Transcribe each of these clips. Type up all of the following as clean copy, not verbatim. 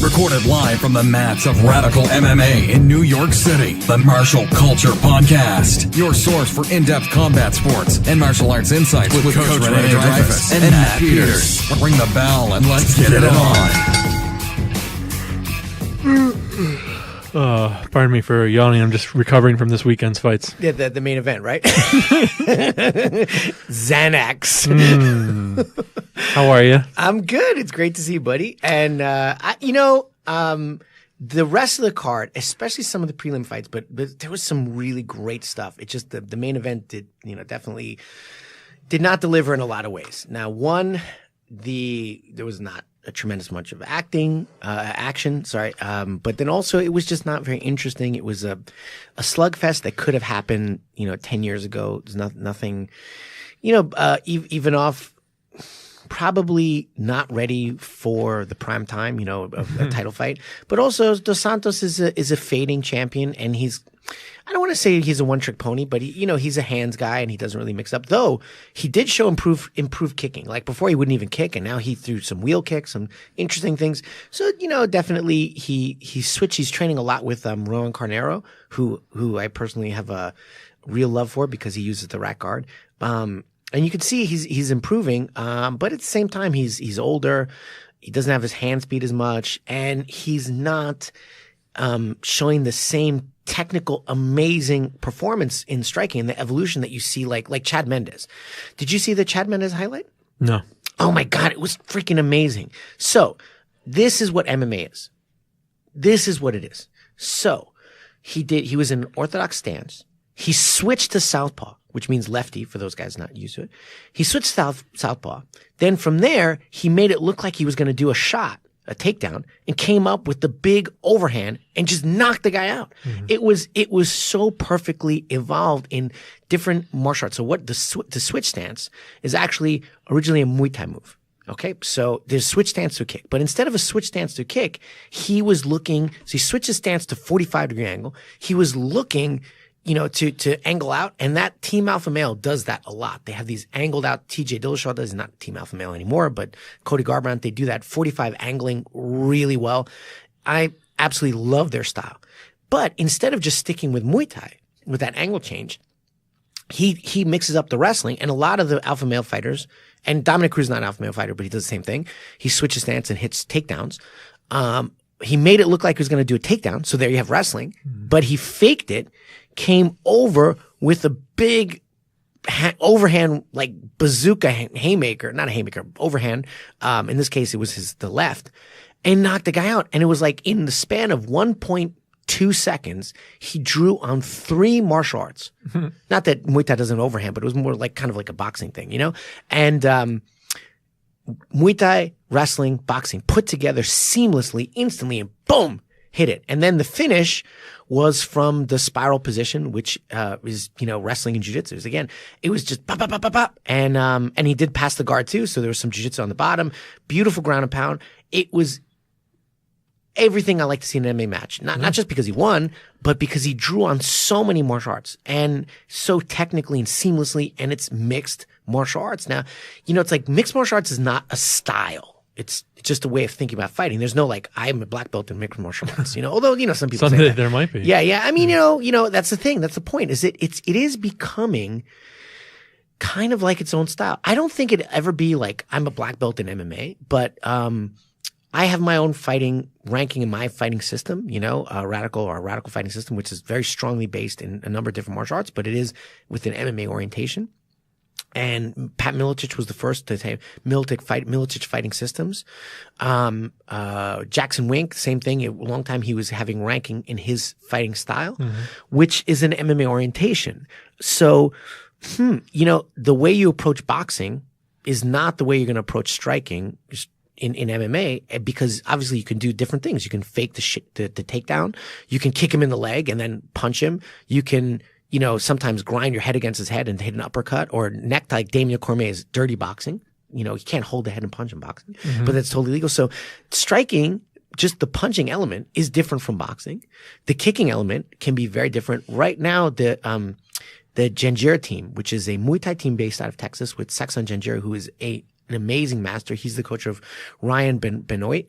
Recorded live from the mats of Radical MMA in New York City. The Martial Culture Podcast. Your source for in-depth combat sports and martial arts insights with Coach Renee Dreyfus and Matt Peters. Ring the bell and let's get it on. Pardon me for yawning. I'm just recovering from this weekend's fights. Yeah, the main event, right? Xanax. How are you? I'm good. It's great to see you, buddy. And, the rest of the card, especially some of the prelim fights, but there was some really great stuff. It just, the main event definitely did not deliver in a lot of ways. Now, one, there was not a tremendous much of action, but then also it was just not very interesting. It was a slugfest that could have happened, 10 years ago. There's nothing, Ivanov probably not ready for the prime time, a title fight. But also Dos Santos is a fading champion, and I don't want to say he's a one-trick pony, but he's a hands guy and he doesn't really mix up. Though he did show improved kicking. Like before he wouldn't even kick, and now he threw some wheel kicks, some interesting things. So definitely he switched. He's training a lot with Rowan Carnero, who I personally have a real love for because he uses the rack guard. And you can see he's improving, but at the same time he's older. He doesn't have his hand speed as much, and he's not showing the same technical, amazing performance in striking and the evolution that you see like Chad Mendes. Did you see the Chad Mendes highlight? No. Oh my God, it was freaking amazing. So this is what MMA is. This is what it is. So he was in an orthodox stance. He switched to southpaw, which means lefty for those guys not used to it. He switched southpaw. Then from there, he made it look like he was going to do a takedown, and came up with the big overhand and just knocked the guy out. Mm-hmm. It was so perfectly evolved in different martial arts. So what the switch stance is actually originally a Muay Thai move. Okay. So there's switch stance to a kick, but instead of a switch stance to a kick, he switched his stance to 45-degree angle. He was looking to angle out, and that Team Alpha Male does that a lot. They have these angled out. TJ Dillashaw does, not Team Alpha Male anymore, but Cody Garbrandt, they do that 45 angling really well. I absolutely love their style. But instead of just sticking with Muay Thai, with that angle change, he mixes up the wrestling, and a lot of the Alpha Male fighters, and Dominic Cruz is not an Alpha Male fighter, but he does the same thing. He switches stance and hits takedowns. He made it look like he was going to do a takedown, so there you have wrestling, but he faked it, came over with a big overhand, like bazooka haymaker, not a haymaker, overhand. In this case, it was the left, and knocked the guy out. And it was like in the span of 1.2 seconds, he drew on 3 martial arts. Not that Muay Thai doesn't overhand, but it was more like kind of like a boxing thing, And Muay Thai, wrestling, boxing put together seamlessly, instantly, and boom, hit it. And then the finish was from the spiral position, which is wrestling and jiu-jitsu. Again, it was just pop, pop, pop, pop, pop. And he did pass the guard too, so there was some jiu-jitsu on the bottom. Beautiful ground and pound. It was everything I like to see in an MMA match. Not just because he won, but because he drew on so many martial arts, and so technically and seamlessly, and it's mixed martial arts. Now, it's like mixed martial arts is not a style. It's just a way of thinking about fighting. There's no I'm a black belt in mixed martial arts, although, some people say that. There might be. Yeah. I mean, that's the thing. That's the point, is it is becoming kind of like its own style. I don't think it'd ever be like I'm a black belt in MMA, but, I have my own fighting ranking in my fighting system, a radical fighting system, which is very strongly based in a number of different martial arts, but it is with an MMA orientation. And Pat Miletich was the first to say Miletich fighting systems. Jackson Wink, same thing. A long time he was having ranking in his fighting style, which is an MMA orientation. So, the way you approach boxing is not the way you're going to approach striking in MMA, because obviously you can do different things. You can fake the takedown. You can kick him in the leg and then punch him. You can sometimes grind your head against his head and hit an uppercut or neck, like Damian Cormier's dirty boxing. You can't hold the head and punch in boxing, but that's totally legal. So striking, just the punching element is different from boxing. The kicking element can be very different. Right now, the Janjira team, which is a Muay Thai team based out of Texas with Sexton Janjira, who is a an amazing master. He's the coach of Ryan Benoit,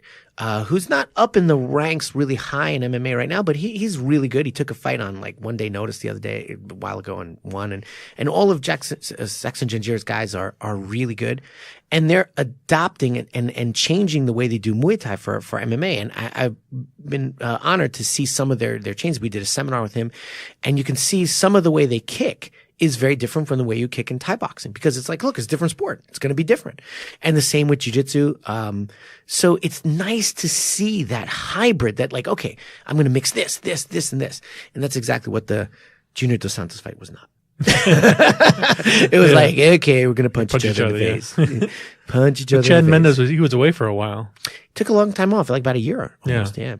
who's not up in the ranks really high in MMA right now, but he's really good. He took a fight on like 1 day notice the other day, a while ago, and won. And all of Sexton Jangir's guys are really good. And they're adopting and changing the way they do Muay Thai for MMA. And I've been honored to see some of their changes. We did a seminar with him, and you can see some of the way they kick is very different from the way you kick in Thai boxing, because it's like, look, it's a different sport. It's going to be different. And the same with jiu-jitsu. So it's nice to see that hybrid that like, okay, I'm going to mix this, and this. And that's exactly what the Junior Dos Santos fight was not. It was like, okay, we're going to punch each other in the face. Punch each other Chad in the Mendes, face. he was away for a while. Took a long time off, like about a year almost, yeah.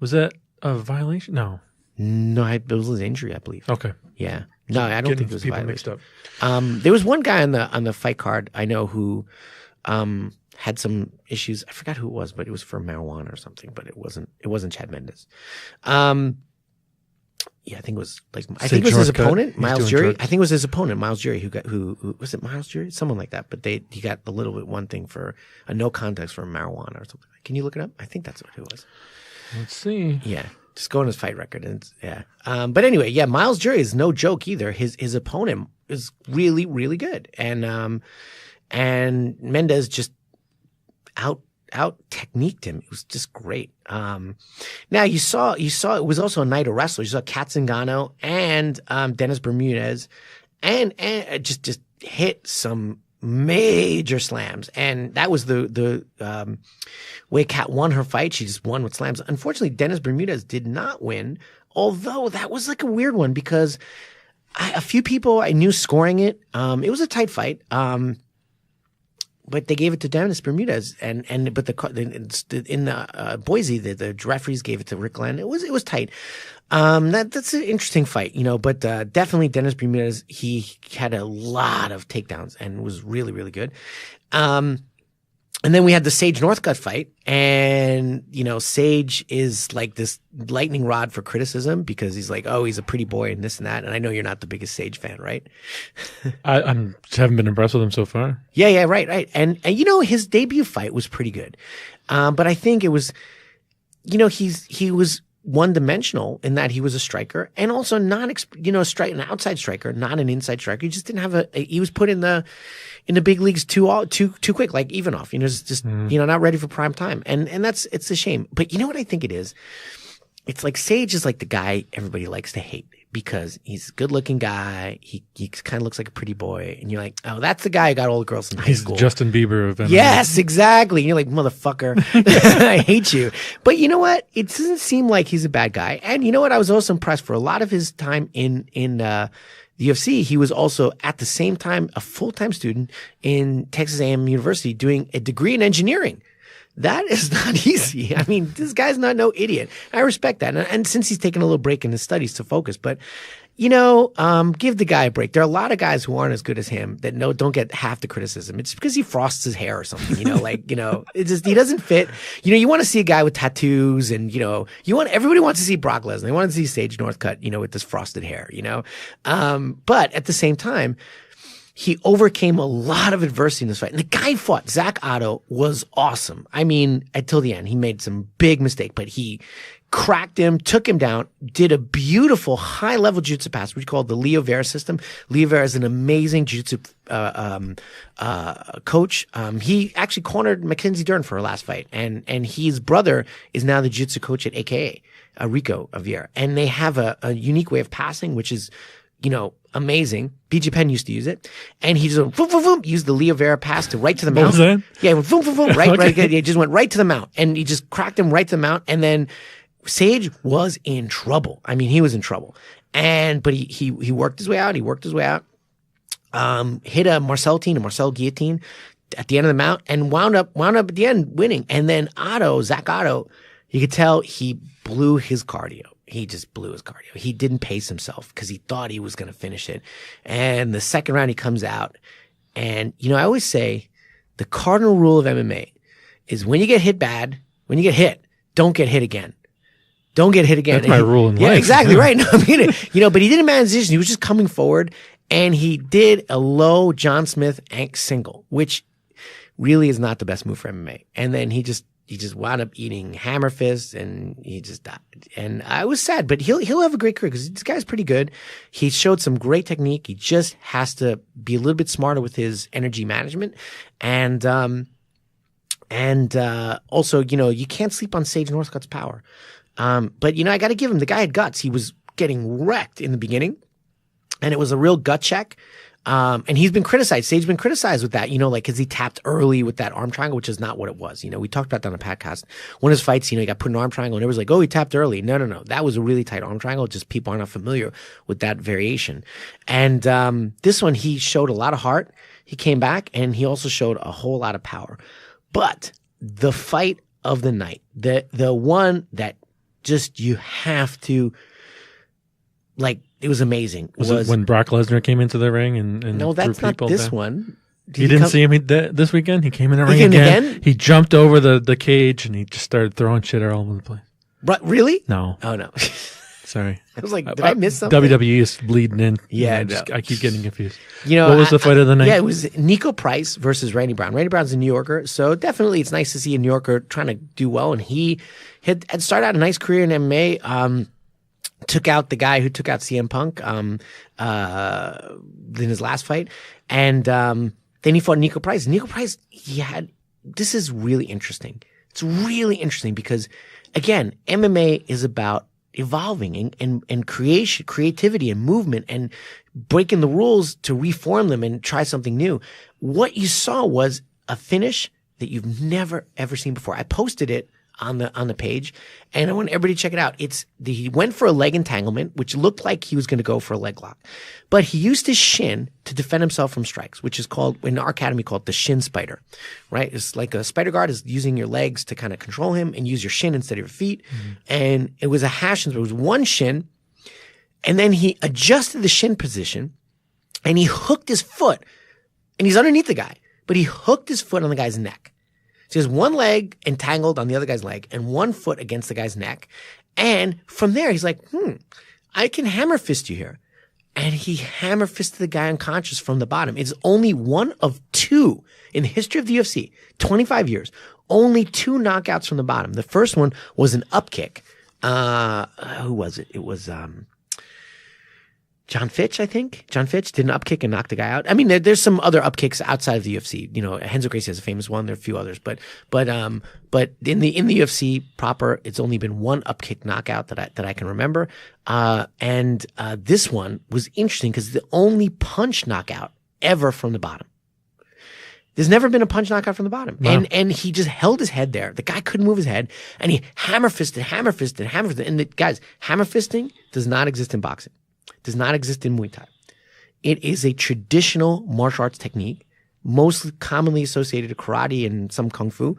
Was that a violation? No. No, it was an injury, I believe. Okay. Yeah. No, I don't think it was a people violation. mixed up. There was one guy on the fight card I know who had some issues. I forgot who it was, but it was for marijuana or something. But it wasn't Chad Mendes. Yeah, I think it was his opponent, Miles Jury. I think it was his opponent, Miles Jury, who was it, Miles Jury? Someone like that. But he got a little bit one thing for a no contest for marijuana or something. Can you look it up? I think that's what it was. Let's see. Yeah. Just go on his fight record and yeah. But anyway, yeah, Miles Jury is no joke either. His opponent is really, really good. And Mendes just out techniqued him. It was just great. Now you saw it was also a night of wrestlers. You saw Kat Zingano and Dennis Bermudez and just hit some major slams. And that was the way Kat won her fight. She just won with slams. Unfortunately, Dennis Bermudez did not win, although that was like a weird one because a few people I knew scoring it. It was a tight fight. But they gave it to Dennis Bermudez, but in the Boise, the referees gave it to Rick Glenn. It was tight. That's an interesting fight, but definitely Dennis Bermudez, he had a lot of takedowns and was really, really good. And then we had the Sage Northcutt fight, and Sage is like this lightning rod for criticism because he's like, oh, he's a pretty boy and this and that. And I know you're not the biggest Sage fan, right? I haven't been impressed with him so far. Yeah, right. And his debut fight was pretty good, but I think it was, he was one-dimensional in that he was a striker and also not, an outside striker, not an inside striker. He just didn't have he was put in the big leagues too quick, like Ivanov, just not ready for prime time. And it's a shame. But you know what I think it is? It's like Sage is like the guy everybody likes to hate because he's a good-looking guy. He kind of looks like a pretty boy. And you're like, oh, that's the guy who got all the girls in high school. He's Justin Bieber of MMA. Yes, exactly. And you're like, motherfucker, I hate you. But you know what? It doesn't seem like he's a bad guy. And you know what? I was also impressed for a lot of his time in the UFC. He was also at the same time a full-time student in Texas A&M University doing a degree in engineering. That is not easy. I mean, this guy's not no idiot. I respect that. And since he's taken a little break in his studies to focus, but give the guy a break. There are a lot of guys who aren't as good as him that don't get half the criticism. It's because he frosts his hair or something, it's just, he doesn't fit. You want to see a guy with tattoos and, everybody wants to see Brock Lesnar. They want to see Sage Northcutt, with this frosted hair, but at the same time, he overcame a lot of adversity in this fight. And the guy he fought, Zach Otto, was awesome. I mean, until the end, he made some big mistake, but he cracked him, took him down, did a beautiful high-level jiu-jitsu pass, which we call the Leo Vera system. Leo Vera is an amazing jiu-jitsu coach. He actually cornered Mackenzie Dern for her last fight, and his brother is now the jiu-jitsu coach at AKA, Rico Vieira. And they have a unique way of passing, which is amazing. BJ Penn used to use it. And he just went, boom, boom, boom, used the Leo Vera pass to right to the mount. What was that? Yeah, he went, boom, boom, boom, right. He just went right to the mount. And he just cracked him right to the mount. And then Sage was in trouble. I mean, he was in trouble. But he worked his way out. Hit a Marcel guillotine at the end of the mount and wound up at the end winning. And then Zach Otto, you could tell he blew his cardio. He just blew his cardio. He didn't pace himself because he thought he was going to finish it. And the second round, he comes out. And, I always say the cardinal rule of MMA is when you get hit, don't get hit again. Don't get hit again. That's my rule in life. Yeah, exactly right. No, I mean, but he didn't manage position. He was just coming forward. And he did a low John Smith ankle single, which really is not the best move for MMA. And then he just wound up eating hammer fists and he just died. And I was sad, but he'll have a great career because this guy's pretty good. He showed some great technique. He just has to be a little bit smarter with his energy management. And also, you can't sleep on Sage Northcutt's power. But I got to give him, the guy had guts. He was getting wrecked in the beginning and it was a real gut check. And he's been criticized. Sage's been criticized with that, cause he tapped early with that arm triangle, which is not what it was. We talked about that on the podcast. One of his fights, he got put in an arm triangle and it was like, oh, he tapped early. No. That was a really tight arm triangle. Just people are not familiar with that variation. And, this one, he showed a lot of heart. He came back and he also showed a whole lot of power. But the fight of the night, the one that just you have to, it was amazing. Was it when Brock Lesnar came into the ring and no, that's threw not people this down? one. You didn't see him this weekend? He came in the ring again. He jumped over the cage and he just started throwing shit all over the place. But really? No. Oh no. Sorry. I was like, did I miss something? WWE is bleeding in. Yeah, I keep getting confused. What was the fight of the night? Yeah, it was Nico Price versus Randy Brown. Randy Brown's a New Yorker, so definitely it's nice to see a New Yorker trying to do well. And he had started out a nice career in MMA. Took out the guy who took out CM Punk in his last fight. And then he fought Nico Price. Nico Price, this is really interesting. It's really interesting because, again, MMA is about evolving and creativity and movement and breaking the rules to reform them and try something new. What you saw was a finish that you've never, ever seen before. I posted it on the page, and I want everybody to check it out. He went for a leg entanglement, which looked like he was going to go for a leg lock, but he used his shin to defend himself from strikes, which is called in our academy called the shin spider, right? It's like a spider guard is using your legs to kind of control him and use your shin instead of your feet. Mm-hmm. And it was a hash, it was one shin, and then he adjusted the shin position, and he hooked his foot, and he's underneath the guy, but he hooked his foot on the guy's neck. So he has one leg entangled on the other guy's leg and one foot against the guy's neck. And from there, he's like, I can hammer fist you here. And he hammer fisted the guy unconscious from the bottom. It's only one of two in the history of the UFC, 25 years, only two knockouts from the bottom. The first one was an up kick. Who was it? It was, John Fitch, I think. John Fitch did an up kick and knocked the guy out. I mean, there's some other up kicks outside of the UFC. Renzo Gracie has a famous one. There are a few others, but in the UFC proper, it's only been one up kick knockout that I can remember. And this one was interesting because it's the only punch knockout ever from the bottom. There's never been a punch knockout from the bottom. Wow. And he just held his head there. The guy couldn't move his head, and he hammer fisted. And guys, hammer fisting does not exist in boxing. Does not exist in Muay Thai. It is a traditional martial arts technique, most commonly associated to karate and some kung fu.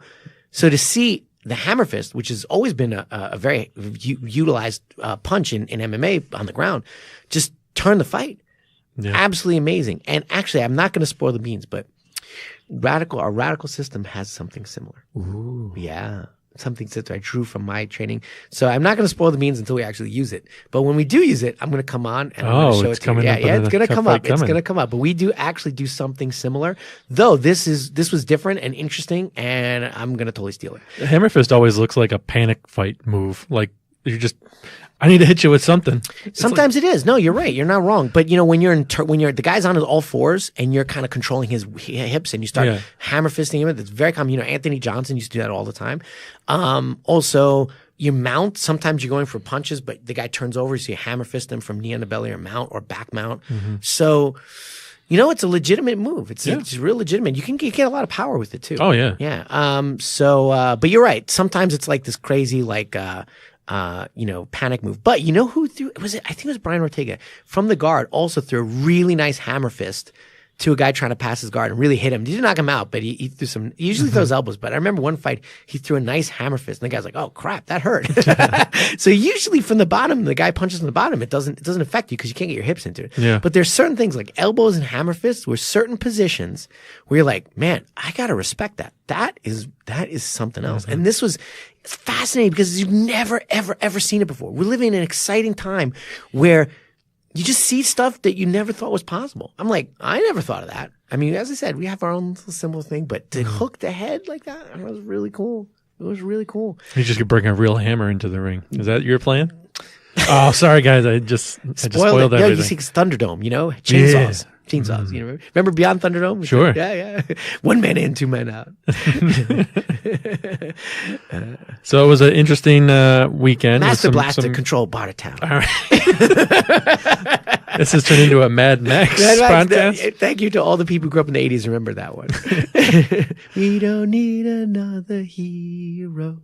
So to see the hammer fist, which has always been a very utilized punch in MMA on the ground, just turn the fight. Yeah. Absolutely amazing. And actually, I'm not going to spoil the beans, but our radical system has something similar. Ooh. Yeah. Something that I drew from my training. So I'm not going to spoil the beans until we actually use it. But when we do use it, I'm going to come on and I'm going to show it to you. Yeah, it's going to come up. It's going to come up. But we do actually do something similar. Though this was different and interesting, and I'm going to totally steal it. The hammer fist always looks like a panic fight move. Like I need to hit you with something. Sometimes it is. No, you're right. You're not wrong. But when the guy's on his all fours and you're kind of controlling his hips and you start hammer fisting him, it's very common. Anthony Johnson used to do that all the time. Also, you mount. Sometimes you're going for punches, but the guy turns over, so you hammer fist him from knee on the belly or mount or back mount. Mm-hmm. So, it's a legitimate move. It's real legitimate. You can get a lot of power with it too. Oh yeah. Yeah. But you're right. Sometimes it's like this crazy panic move. But you know who threw? I think it was Brian Ortega from the guard. Also threw a really nice hammer fist to a guy trying to pass his guard and really hit him. He didn't knock him out, but he threw some. He usually throws elbows, but I remember one fight he threw a nice hammer fist, and the guy's like, "Oh crap, that hurt." So usually from the bottom, the guy punches from the bottom. It doesn't affect you because you can't get your hips into it. Yeah. But there's certain things like elbows and hammer fists where certain positions where you're like, man, I gotta respect that. That is something else. Mm-hmm. And this was fascinating because you've never ever seen it before. We're living in an exciting time where you just see stuff that you never thought was possible. I'm like, I never thought of that. I mean, as I said, we have our own little simple thing, but to hook the head like that, it was really cool. It was really cool. You just could bring a real hammer into the ring. Is that your plan? Oh, sorry, guys. I just spoiled everything. Yeah, you see it's Thunderdome, chainsaws. Yeah. Chainsaws, Remember Beyond Thunderdome? Sure. Yeah. 1 man in, 2 men out. So it was an interesting weekend. Master Blaster Control Bartertown. All right. This has turned into a Mad Max podcast. Thank you to all the people who grew up in the 80s. Remember that one. We don't need another hero.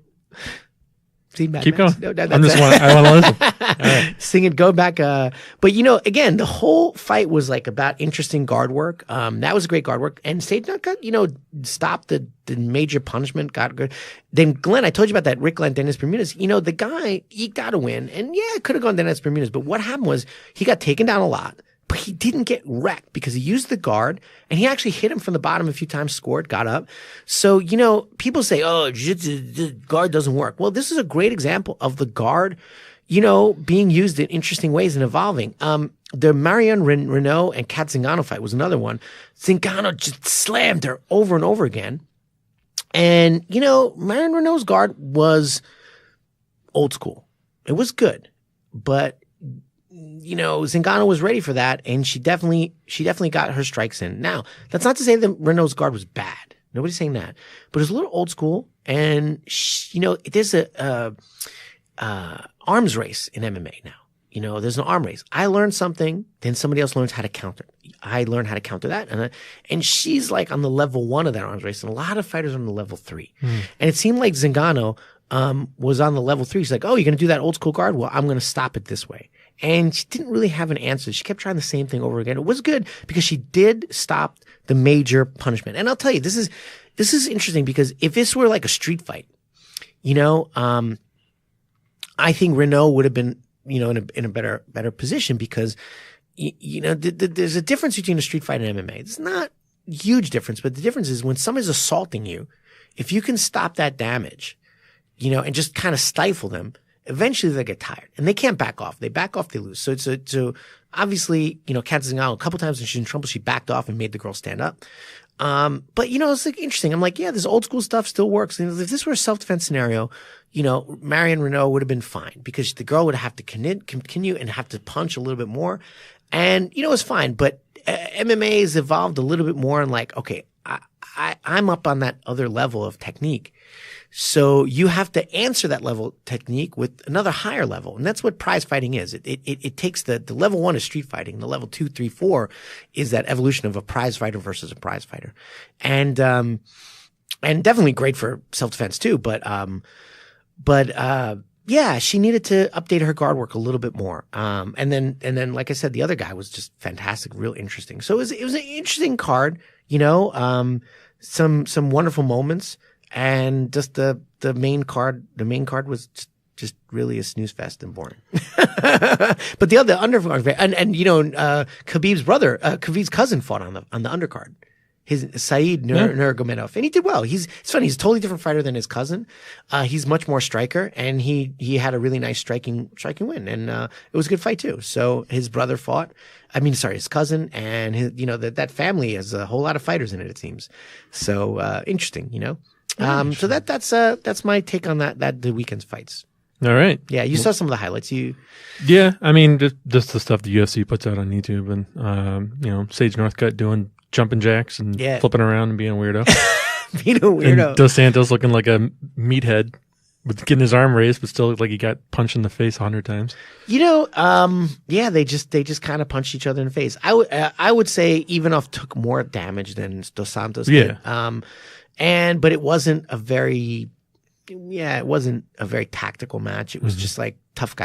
See, keep going. No, I want to listen. All right. Sing it, go back. But again, the whole fight was like about interesting guard work. That was great guard work. And Sage got, stopped the major punishment, got good. Then Glenn, I told you about that Rick Glenn, Dennis Bermudez. The guy, he got a win. And yeah, it could have gone Dennis Bermudez. But what happened was he got taken down a lot. But he didn't get wrecked because he used the guard and he actually hit him from the bottom a few times, scored, got up. So, people say, oh, the guard doesn't work. Well, this is a great example of the guard, being used in interesting ways and evolving. The Marion Renault and Kat Zingano fight was another one. Zingano just slammed her over and over again. And, Marion Renault's guard was old school. It was good, but Zingano was ready for that, and she definitely got her strikes in. Now, that's not to say that Renault's guard was bad. Nobody's saying that, but it's a little old school, and there's a arms race in MMA now. There's an arm race. I learned something, then somebody else learns how to counter. I learned how to counter that, and she's like on the level 1 of that arms race, and a lot of fighters are on the level 3. And it seemed like Zingano was on the level 3. She's like, oh, you're going to do that old school guard? Well, I'm going to stop it this way. And she didn't really have an answer. She kept trying the same thing over again. It was good because she did stop the major punishment. And I'll tell you, this is interesting because if this were like a street fight, I think Renault would have been, in a better position because, there's a difference between a street fight and MMA. It's not a huge difference, but the difference is when somebody's assaulting you, if you can stop that damage, and just kind of stifle them, eventually they get tired and they can't back off. They back off, they lose. So obviously, Kat Zingano, a couple times when she's in trouble, she backed off and made the girl stand up. But it's like interesting. I'm like, yeah, this old school stuff still works. And if this were a self-defense scenario, Marion Renault would have been fine because the girl would have to continue and have to punch a little bit more. And, it's fine. But MMA has evolved a little bit more and like, okay, I'm up on that other level of technique. So you have to answer that level technique with another higher level. And that's what prize fighting is. It takes the level 1 is street fighting. The level 2, 3, 4 is that evolution of a prize fighter versus a prize fighter. And definitely great for self-defense too. But yeah, she needed to update her guard work a little bit more. And then, like I said, the other guy was just fantastic, real interesting. So it was an interesting card, some wonderful moments. And just the main card was just really a snooze fest and boring. But the undercard, and Khabib's brother, Khabib's cousin fought on the undercard. His Saeed Nurmagomedov, and he did well. It's funny. He's a totally different fighter than his cousin. He's much more striker, and he had a really nice striking win, and it was a good fight too. So his brother fought. His cousin, and that family has a whole lot of fighters in it. It seems so interesting. So that's my take on that the weekend's fights. All right. Yeah, you saw some of the highlights. Yeah, just the stuff the UFC puts out on YouTube, and Sage Northcutt doing jumping jacks and flipping around and being a weirdo. Being a weirdo. And Dos Santos looking like a meathead with getting his arm raised, but still looked like he got punched in the face 100 times. Yeah, they just kind of punched each other in the face. I would say Ivanov took more damage than Dos Santos did. But it wasn't a very tactical match. It was just like tough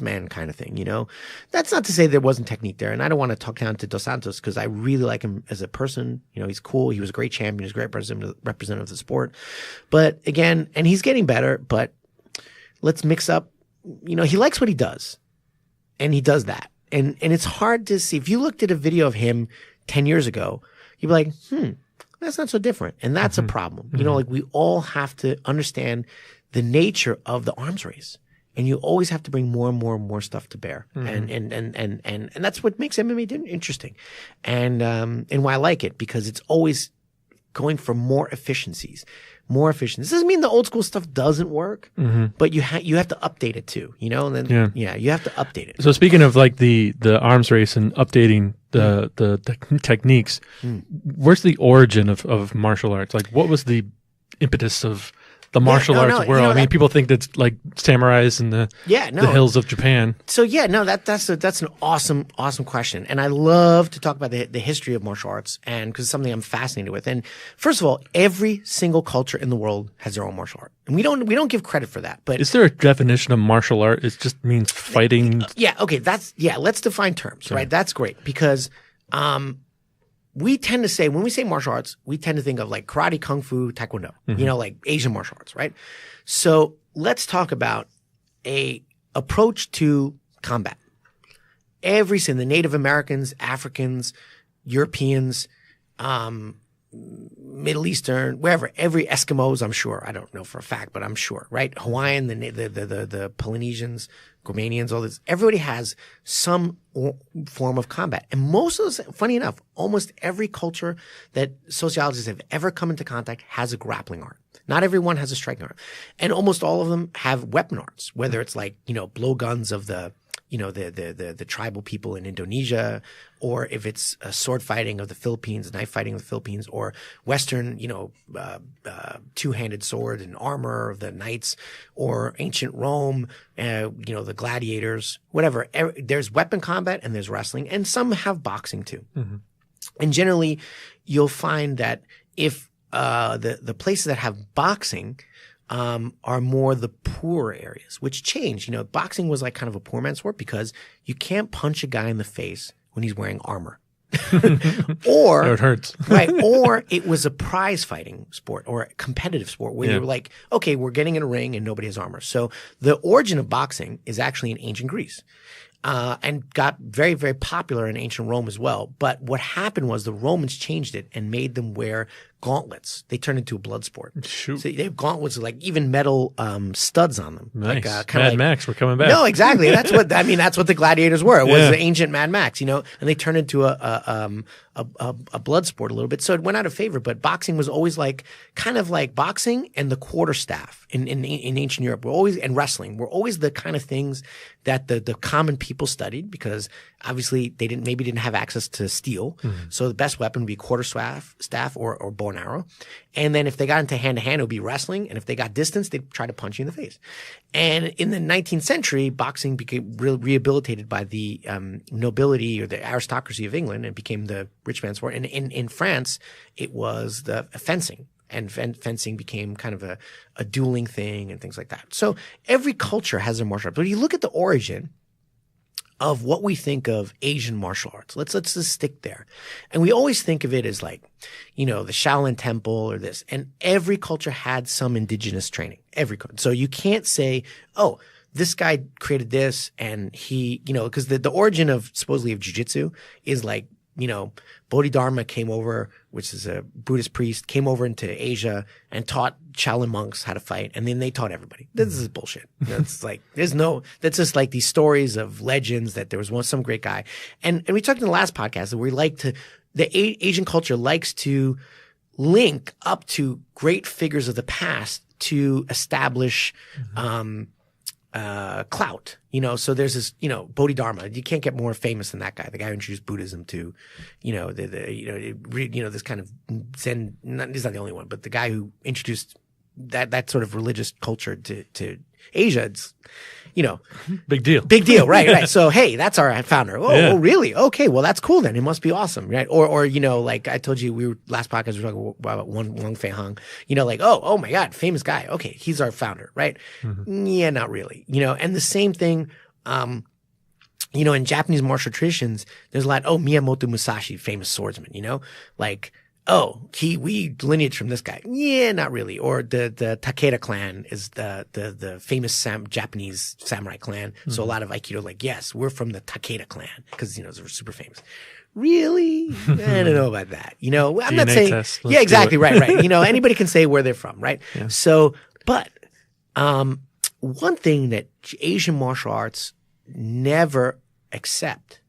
man kind of thing, That's not to say there wasn't technique there. And I don't want to talk down to Dos Santos because I really like him as a person. He's cool. He was a great champion. He's a great representative of the sport. But again, and he's getting better, but let's mix up, he likes what he does. And he does that. And it's hard to see. If you looked at a video of him 10 years ago, you'd be like, that's not so different. And that's a problem. Like we all have to understand the nature of the arms race. and you always have to bring more and more and more stuff to bear. And that's what makes MMA interesting. And why I like it, because it's always going for more efficiencies. This doesn't mean the old school stuff doesn't work, but you have to update it too, you know? And then, you have to update it. So speaking of like the arms race and updating the techniques, where's the origin of martial arts? Like, what was the impetus of the martial arts world? I mean, people think that's like samurais in the hills of Japan. So that's an awesome question, and I love to talk about the history of martial arts, and because it's something I'm fascinated with. And first of all, every single culture in the world has their own martial art, and we don't give credit for that. But is there a definition of martial art? It just means fighting. Let's define terms, right? That's great, because we tend to say, when we say martial arts, we tend to think of like karate, kung fu, taekwondo, like Asian martial arts, right? So let's talk about a approach to combat. The Native Americans, Africans, Europeans, Middle Eastern, wherever, every Eskimos, I'm sure. I don't know for a fact, but I'm sure, right? Hawaiian, the Polynesians, Romanians, all this. Everybody has some form of combat. And most of those, funny enough, almost every culture that sociologists have ever come into contact has a grappling art. Not everyone has a striking art. And almost all of them have weapon arts, whether it's like, blowguns of the tribal people in Indonesia, or if it's sword fighting of the Philippines, knife fighting of the Philippines, or Western, two-handed sword and armor of the knights, or ancient Rome, the gladiators, whatever. There's weapon combat and there's wrestling, and some have boxing too. And generally, you'll find that if the places that have boxing are more the poorer areas, which changed. Boxing was like kind of a poor man's sport because you can't punch a guy in the face when he's wearing armor. Or it hurts. Right. Or it was a prize fighting sport or a competitive sport where you were like, okay, we're getting in a ring and nobody has armor. So the origin of boxing is actually in ancient Greece. And got very, very popular in ancient Rome as well. But what happened was the Romans changed it and made them wear gauntlets. They turned into a blood sport. Shoot. So they have gauntlets with like even metal studs on them. Nice. Like, Mad Max, we're coming back. No, exactly. That's what the gladiators were. It was the ancient Mad Max, and they turned into a blood sport a little bit. So it went out of favor. But boxing was always like kind of like boxing and the quarterstaff in ancient Europe. And wrestling were always the kind of things that the common people studied, because obviously they didn't have access to steel. So the best weapon would be quarterstaff or bow and arrow. And then if they got into hand to hand, it would be wrestling. And if they got distance, they'd try to punch you in the face. And in the 19th century, boxing became rehabilitated by the nobility or the aristocracy of England and became the rich man's sport. And in France, it was the fencing. And fencing became kind of a dueling thing and things like that. So every culture has their martial arts. But you look at the origin of what we think of Asian martial arts. Let's just stick there. And we always think of it as like, the Shaolin Temple or this. And every culture had some indigenous training. So you can't say, oh, this guy created this and he, because the origin of supposedly of jiu-jitsu is like, Bodhidharma came over, which is a Buddhist priest, came over into Asia and taught Shaolin monks how to fight. And then they taught everybody. This is bullshit. It's like, that's just like these stories of legends that there was some great guy. And we talked in the last podcast that the Asian culture likes to link up to great figures of the past to establish, clout, so there's this, Bodhidharma. You can't get more famous than that guy, the guy who introduced Buddhism to, this kind of Zen, he's not the only one, but the guy who introduced that sort of religious culture to Asia. It's, big deal. Big deal. Right. So, hey, that's our founder. Oh, really? Okay. Well, that's cool then. It must be awesome. Right. Or, like I told you, last podcast, we were talking about Wang Fei Hung, like, oh my God, famous guy. Okay. He's our founder. Right. Yeah, not really. And the same thing, in Japanese martial traditions, there's a lot, Miyamoto Musashi, famous swordsman, like, we lineage from this guy. Yeah, not really. Or the Takeda clan is the famous Japanese samurai clan. So a lot of Aikido, like, yes, we're from the Takeda clan because, they're super famous. Really? I don't know about that. I'm not saying, yeah, exactly. Right. Anybody can say where they're from. Right. Yeah. So, but, one thing that Asian martial arts never accept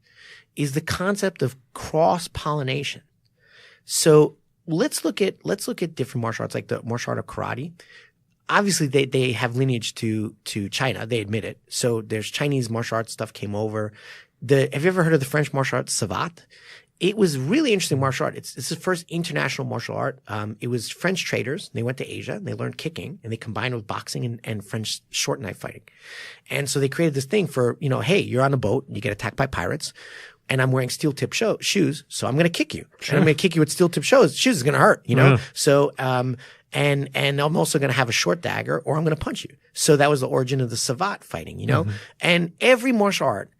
is the concept of cross-pollination. So let's look at different martial arts, like the martial art of karate. Obviously, they have lineage to China. They admit it. So there's Chinese martial arts stuff came over. Have you ever heard of the French martial art savate? It was really interesting martial art. It's the first international martial art. It was French traders. They went to Asia and they learned kicking and they combined with boxing and French short knife fighting. And so they created this thing for, hey, you're on a boat and you get attacked by pirates and I'm wearing steel tip shoes. So I'm going to kick you. Sure. And I'm going to kick you with steel tip shoes. Shoes is going to hurt, Yeah. So, and I'm also going to have a short dagger or I'm going to punch you. So that was the origin of the savate fighting, Mm-hmm. And every martial art,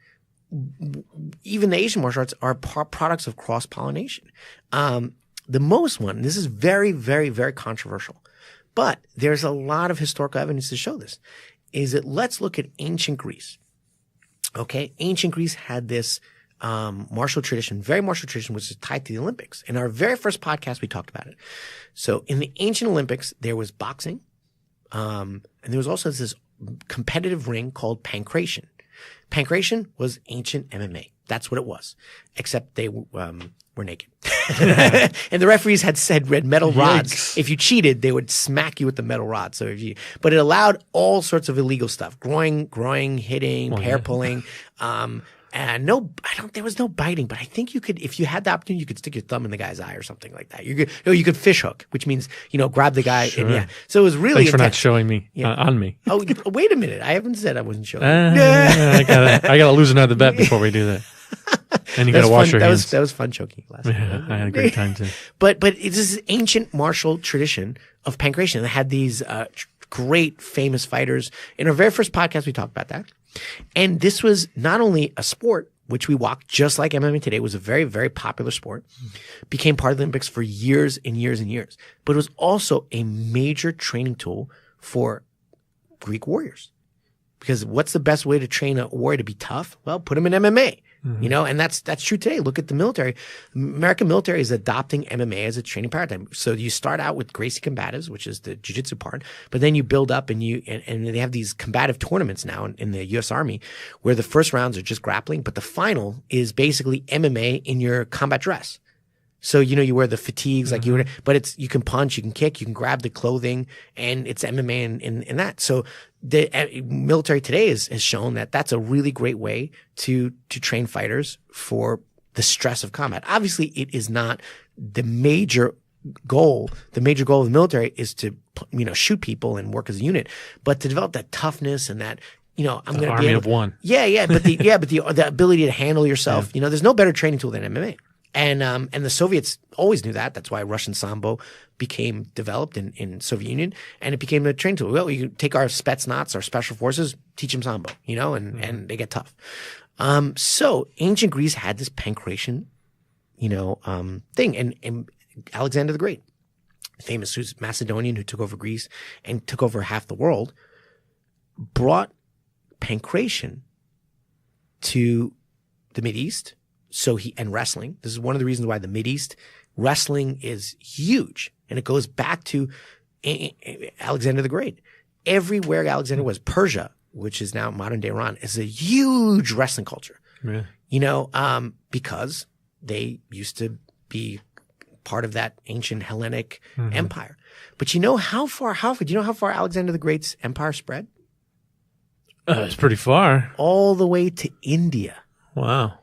even the Asian martial arts, are products of cross-pollination. The most one, this is very, very, very controversial, but there's a lot of historical evidence to show this, is that let's look at ancient Greece. Okay? Ancient Greece had this martial tradition, very martial tradition, which is tied to the Olympics. In our very first podcast, we talked about it. So in the ancient Olympics, there was boxing, and there was also this competitive ring called pankration. Pankration was ancient MMA. That's what it was, except they were naked. And the referees had red metal rods. Yikes. If you cheated, they would smack you with the metal rod. But it allowed all sorts of illegal stuff: groin hitting, hair pulling. And there was no biting, but I think you could, if you had the opportunity, you could stick your thumb in the guy's eye or something like that. You could fish hook, which means, grab the guy. Sure. And so it was really Thanks for intense. not showing me on me. Oh, wait a minute. I haven't said I wasn't showing. I gotta lose another bet before we do that. And you gotta wash your hands. That was fun choking last night. Yeah, I had a great time too. But it's this ancient martial tradition of pankration that had these great famous fighters. In our very first podcast, we talked about that. And this was not only a sport, which we walked just like MMA today, was a very, very popular sport, became part of the Olympics for years and years and years. But it was also a major training tool for Greek warriors. Because what's the best way to train a warrior to be tough? Well, put him in MMA. Mm-hmm. And that's true today. Look at the military. American military is adopting MMA as a training paradigm. So you start out with Gracie combatives, which is the jiu-jitsu part, but then you build up and they have these combative tournaments now in the U.S. Army where the first rounds are just grappling, but the final is basically MMA in your combat dress. So, you wear the fatigues like but you can punch, you can kick, you can grab the clothing, and it's MMA in that. So the military today has shown that that's a really great way to train fighters for the stress of combat. Obviously, it is not the major goal. The major goal of the military is to, shoot people and work as a unit, but to develop that toughness and that, I'm going to be able, of one. Yeah. But the ability to handle yourself, there's no better training tool than MMA. And the Soviets always knew that. That's why Russian Sambo became developed in Soviet Union, and it became a training tool. Well, you take our Spetsnaz, our special forces, teach them Sambo, and they get tough. So ancient Greece had this pankration, thing. And Alexander the Great, famous who's Macedonian, who took over Greece and took over half the world, brought pankration to the Mideast. And wrestling. This is one of the reasons why the Mideast wrestling is huge. And it goes back to Alexander the Great. Everywhere Alexander was, Persia, which is now modern day Iran, is a huge wrestling culture. Yeah. Because they used to be part of that ancient Hellenic empire. But do you know how far Alexander the Great's empire spread? It's pretty far. All the way to India. Wow.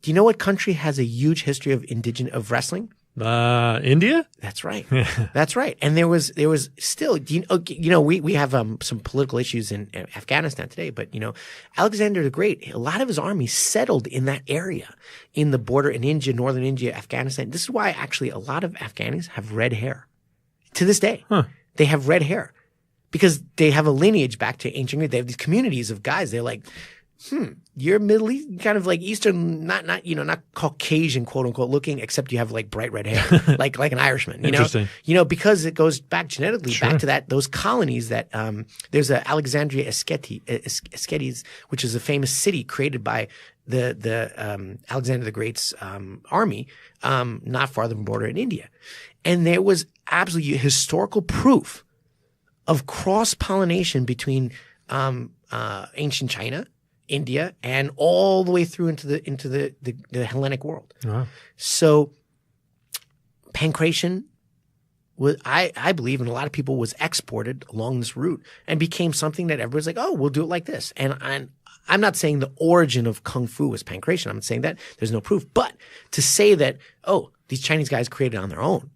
Do you know what country has a huge history of wrestling? India? That's right. That's right. And there was still, we have some political issues in Afghanistan today, but Alexander the Great, a lot of his army settled in that area, in the border in India, northern India, Afghanistan. This is why actually a lot of Afghanis have red hair to this day. Huh. They have red hair because they have a lineage back to ancient Greece. They have these communities of guys. They're like, you're Middle East, kind of like Eastern, not Caucasian, quote unquote, looking, except you have like bright red hair, like an Irishman, Interesting. Because it goes back genetically, back to those colonies that, there's a Alexandria Ascetes, which is a famous city created by the Alexander the Great's, army, not far from the border in India. And there was absolutely historical proof of cross-pollination between ancient China, India, and all the way through into the Hellenic world. Wow. So pankration was, I believe, and a lot of people, was exported along this route and became something that everybody's like, oh, we'll do it like this. And I'm not saying the origin of Kung Fu was pankration. I'm not saying that. There's no proof. But to say that, oh, these Chinese guys created it on their own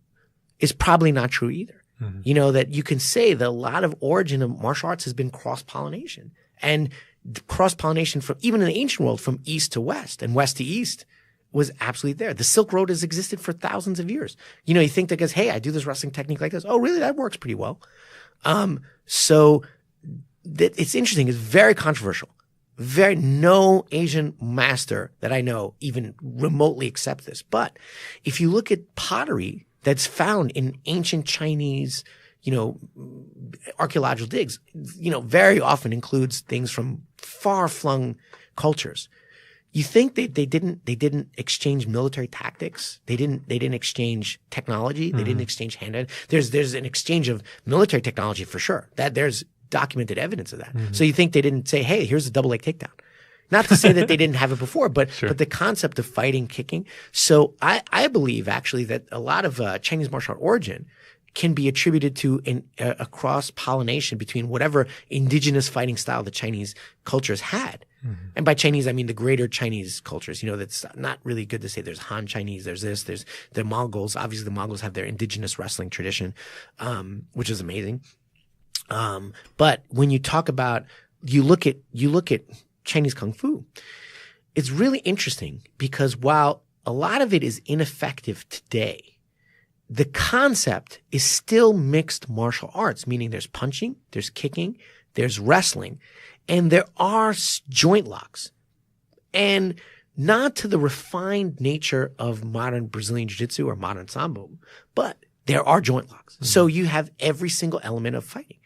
is probably not true either. Mm-hmm. You know, that you can say that a lot of origin of martial arts has been cross-pollination. And cross-pollination from, even in the ancient world, from east to west and west to east, was absolutely there. The Silk Road has existed for thousands of years. You know, you think that goes, hey, I do this wrestling technique like this. Oh, really? That works pretty well. So it's interesting. It's very controversial. No Asian master that I know even remotely accepts this. But if you look at pottery that's found in ancient Chinese, you know, archaeological digs, you know, very often includes things from far-flung cultures. You think they didn't exchange military tactics? They didn't exchange technology. They didn't exchange hand. There's an exchange of military technology for sure. That there's documented evidence of that. Mm-hmm. So you think they didn't say, hey, here's a double leg takedown. Not to say that they didn't have it before, but sure. But the concept of fighting, kicking. So I believe actually that a lot of Chinese martial art origin can be attributed to a cross-pollination between whatever indigenous fighting style the Chinese cultures had. Mm-hmm. And by Chinese, I mean the greater Chinese cultures. You know, that's not really good to say there's Han Chinese, there's the Mongols. Obviously, the Mongols have their indigenous wrestling tradition, which is amazing. But when you talk about, you look at Chinese Kung Fu, it's really interesting because while a lot of it is ineffective today, the concept is still mixed martial arts, meaning there's punching, there's kicking, there's wrestling, and there are joint locks. And not to the refined nature of modern Brazilian Jiu-Jitsu or modern Sambo, but there are joint locks. Mm-hmm. So you have every single element of fighting.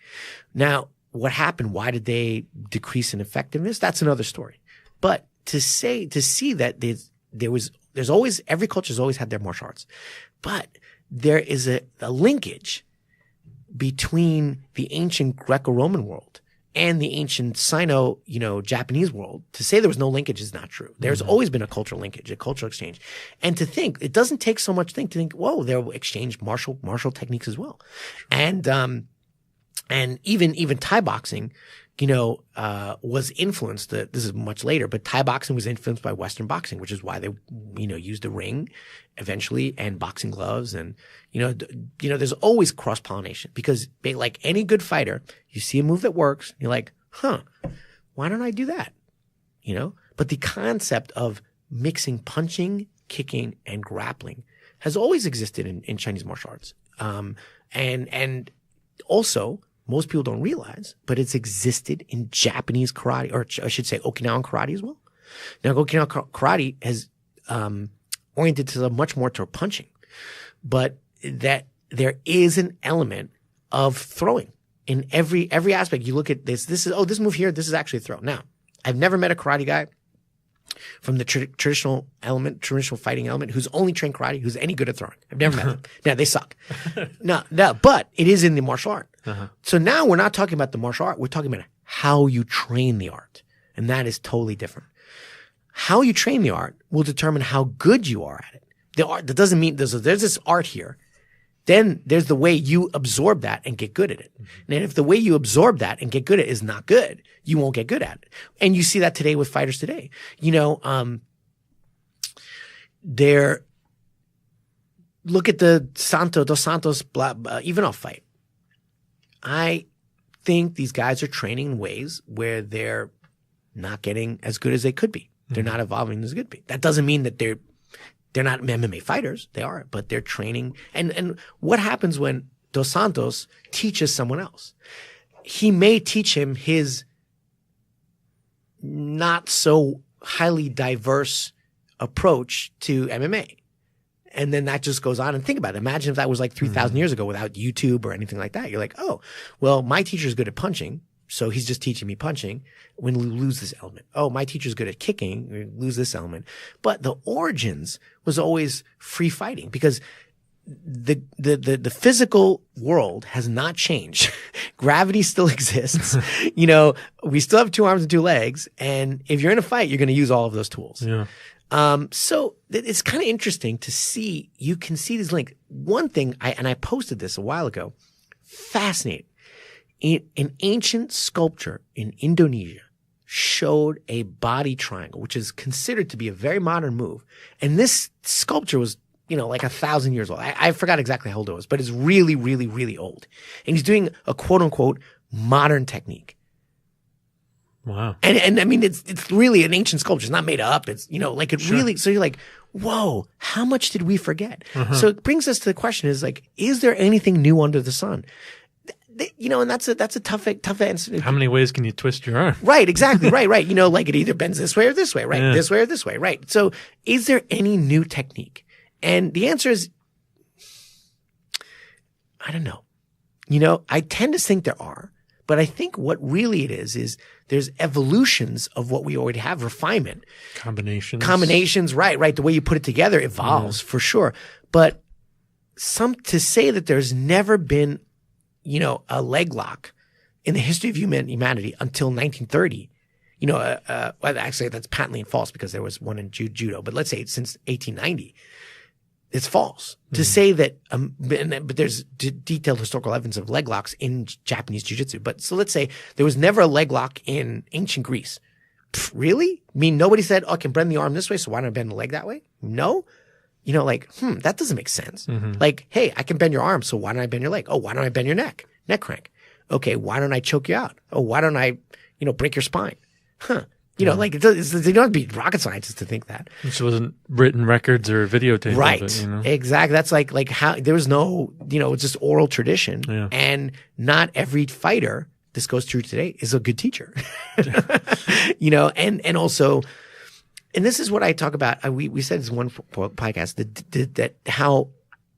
Now, what happened? Why did they decrease in effectiveness? That's another story. But to see that there's always, every culture's always had their martial arts, but there is a linkage between the ancient Greco-Roman world and the ancient Sino, Japanese world. To say there was no linkage is not true. There's always been a cultural linkage, a cultural exchange. And to think, it doesn't take so much to think, whoa, they'll exchange martial techniques as well. Sure. And even Thai boxing, was influenced. This is much later, but Thai boxing was influenced by Western boxing, which is why they, used the ring eventually and boxing gloves. And, there's always cross pollination because like any good fighter, you see a move that works. You're like, why don't I do that? But the concept of mixing punching, kicking, and grappling has always existed in Chinese martial arts. And also, most people don't realize, but it's existed in Japanese karate, or I should say Okinawan karate as well. Now, Okinawan karate has oriented to much more toward punching, but that there is an element of throwing in every aspect. You look at this. This move here. This is actually a throw. Now, I've never met a karate guy from the traditional fighting element who's only trained karate, who's any good at throwing. I've never met them. Now, they suck. No, but it is in the martial art. Uh-huh. So now we're not talking about the martial art. We're talking about how you train the art. And that is totally different. How you train the art will determine how good you are at it. The art, that doesn't mean there's this art here. Then there's the way you absorb that and get good at it. Mm-hmm. And if the way you absorb that and get good at it is not good, you won't get good at it. And you see that today with fighters today. Look at the Dos Santos Ivanov fight. I think these guys are training in ways where they're not getting as good as they could be. They're not evolving as good. That doesn't mean that they're not MMA fighters. They are, but they're training. And what happens when Dos Santos teaches someone else? He may teach him his not so highly diverse approach to MMA. And then that just goes on. And think about it. Imagine if that was like 3,000 years ago without YouTube or anything like that. You're like, oh, well, my teacher's good at punching, so he's just teaching me punching. We lose this element. Oh, my teacher's good at kicking. We lose this element. But the origins was always free fighting because the physical world has not changed. Gravity still exists. We still have 2 arms and 2 legs. And if you're in a fight, you're going to use all of those tools. Yeah. So it's kind of interesting to see, you can see this link. One thing, I posted this a while ago, fascinating. An ancient sculpture in Indonesia showed a body triangle, which is considered to be a very modern move. And this sculpture was, like 1,000 years old. I forgot exactly how old it was, but it's really, really, really old. And he's doing a quote unquote modern technique. Wow. And I mean, it's really an ancient sculpture. It's not made up. It's, really, so you're like, whoa, how much did we forget? So it brings us to the question is there anything new under the sun? And that's a tough answer. How many ways can you twist your arm? Right, exactly. Right. It either bends this way or this way, right? Yeah. This way or this way, right? So is there any new technique? And the answer is, I don't know. I tend to think there are, but I think what really it is there's evolutions of what we already have, refinement. Combinations, right. The way you put it together evolves for sure. But to say that there's never been a leg lock in the history of humanity until 1930. Well, actually, that's patently false because there was one in judo. But let's say since 1890, it's false to say that. But there's detailed historical evidence of leg locks in Japanese jiu-jitsu. But so let's say there was never a leg lock in ancient Greece. Really? I mean, nobody said, "Oh, I can bend the arm this way, so why don't I bend the leg that way?" No. That doesn't make sense. Hey, I can bend your arm, so why don't I bend your leg? Oh, why don't I bend your neck crank? Okay, why don't I choke you out? Oh, why don't I, break your spine? Huh. They don't have to be rocket scientists to think that. This wasn't written records or videotape right. of it, Exactly. That's like how there was no, it's just oral tradition. Yeah. And not every fighter, this goes through today, is a good teacher. And also, and this is what I talk about. We said this in one podcast that how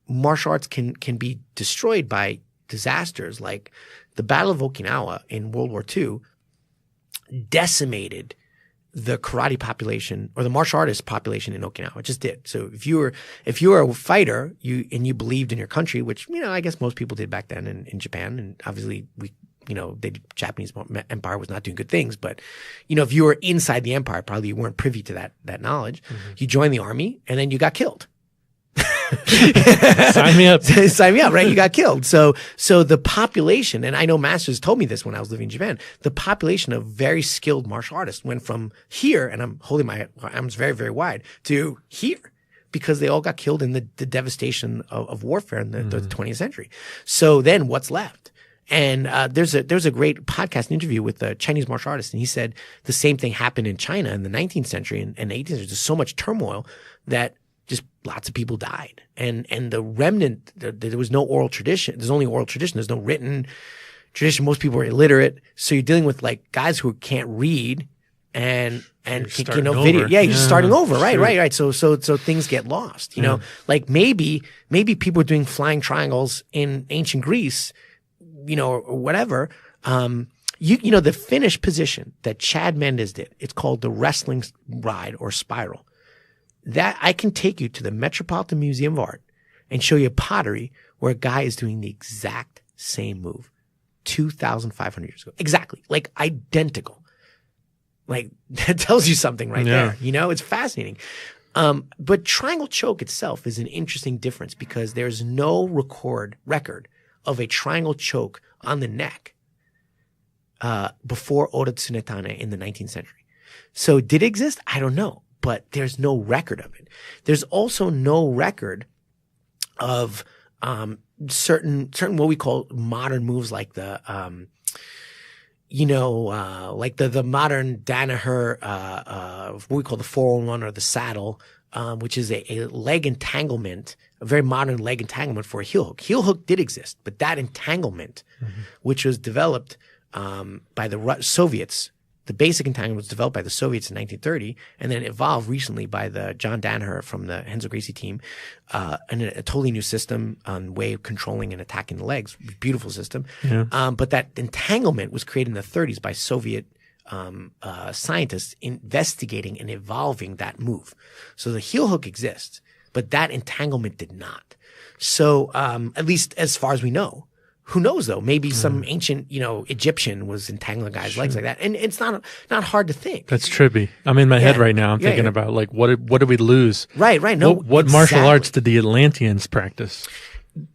martial arts can be destroyed by disasters like the Battle of Okinawa in World War II decimated the karate population or the martial artist population in Okinawa. It just did. So if you were a fighter, you believed in your country, which I guess most people did back then in Japan, and obviously the Japanese empire was not doing good things. But, if you were inside the empire, probably you weren't privy to that knowledge. You joined the army and then you got killed. Sign me up. Sign me up, right? You got killed. So the population, and I know Masters told me this when I was living in Japan, the population of very skilled martial artists went from here, and I'm holding my arms very, very wide, to here. Because they all got killed in the devastation of warfare in the 20th century. So then what's left? And there's a great podcast interview with a Chinese martial artist, and he said the same thing happened in China in the 19th century and the 18th century. There's so much turmoil that just lots of people died. And the remnant, there was no oral tradition. There's only oral tradition. There's no written tradition. Most people are illiterate. So you're dealing with guys who can't read and video. Yeah, you're just starting over. Right. So things get lost. Maybe people are doing flying triangles in ancient Greece, or whatever. The Finnish position that Chad Mendes did, it's called the wrestling ride or spiral. That I can take you to the Metropolitan Museum of Art and show you pottery where a guy is doing the exact same move 2,500 years ago. Exactly. Identical. That tells you something right there. It's fascinating. But triangle choke itself is an interesting difference because there's no record of a triangle choke on the neck before Oda Tsunetane in the 19th century. So did it exist? I don't know. But there's no record of it. There's also no record of certain what we call modern moves like the the modern Danaher, what we call the 401 or the saddle, which is a leg entanglement, a very modern leg entanglement for a heel hook. Heel hook did exist, but that entanglement, which was developed by the Soviets, the basic entanglement was developed by the Soviets in 1930 and then evolved recently by the John Danaher from the Renzo Gracie team, and a totally new system, way of controlling and attacking the legs. Beautiful system. Yeah. But that entanglement was created in the 30s by Soviet scientists investigating and evolving that move. So the heel hook exists, but that entanglement did not. So at least as far as we know. Who knows though? Maybe some ancient, Egyptian was entangling guys' legs like that, and it's not hard to think. That's trippy. I'm in my head right now. I'm thinking about like what did we lose? Right. No, what martial arts did the Atlanteans practice?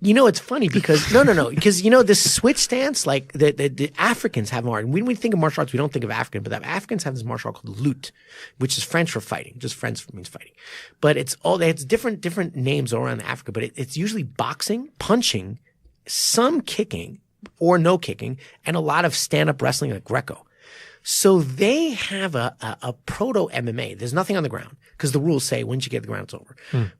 It's funny because no, because this switch stance, like the Africans have more. When we think of martial arts, we don't think of African, but the Africans have this martial art called lutte, which is French for fighting. Just French means fighting, but it's different names all around Africa. But it's usually boxing, punching, some kicking or no kicking, and a lot of stand-up wrestling like Greco. So they have a proto MMA. There's nothing on the ground because the rules say once you get to the ground, it's over.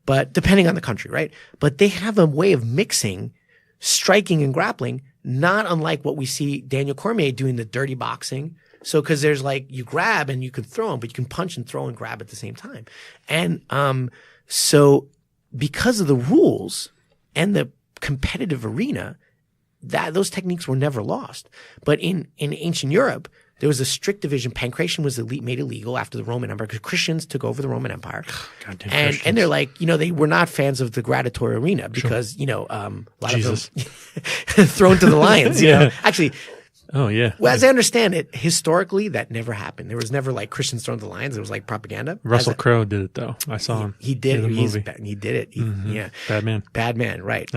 But depending on the country, right? But they have a way of mixing striking and grappling, not unlike what we see Daniel Cormier doing, the dirty boxing. So because there's like you grab and you can throw them, but you can punch and throw and grab at the same time. And so because of the rules and the competitive arena, those techniques were never lost. But in ancient Europe, there was a strict division. Pancration was made illegal after the Roman Empire because Christians took over the Roman Empire. And they're like, they were not fans of the gladiatorial arena because, a lot Jesus. of them thrown to the lions. Actually, oh yeah. Well, as I understand it, historically that never happened. There was never like Christians thrown to the lions. It was like propaganda. Russell Crowe did it though. I saw him. He did. He did it. Yeah. Bad man. Right.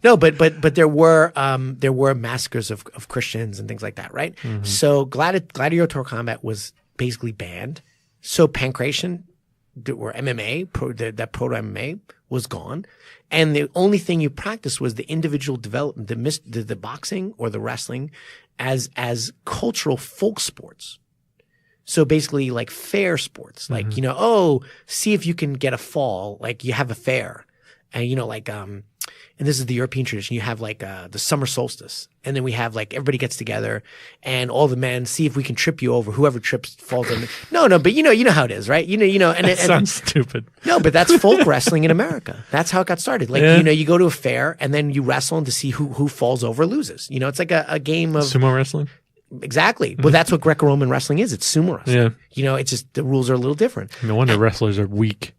No, but there were massacres of Christians and things like that. Right. So gladiatorial combat was basically banned. So pancration or MMA, that proto MMA was gone. And the only thing you practiced was the individual development, the boxing or the wrestling as cultural folk sports. So basically like fair sports, like, see if you can get a fall, like you have a fair and, and this is the European tradition. You have like the summer solstice, and then we have like everybody gets together, and all the men see if we can trip you over. Whoever trips falls in. No, but you know how it is, right? And it sounds stupid. No, but that's folk wrestling in America. That's how it got started. Like you go to a fair, and then you wrestle to see who falls over loses. It's like a game of sumo wrestling. Exactly. Well, that's what Greco-Roman wrestling is. It's sumo wrestling. Yeah. It's just the rules are a little different. No wonder wrestlers are weak.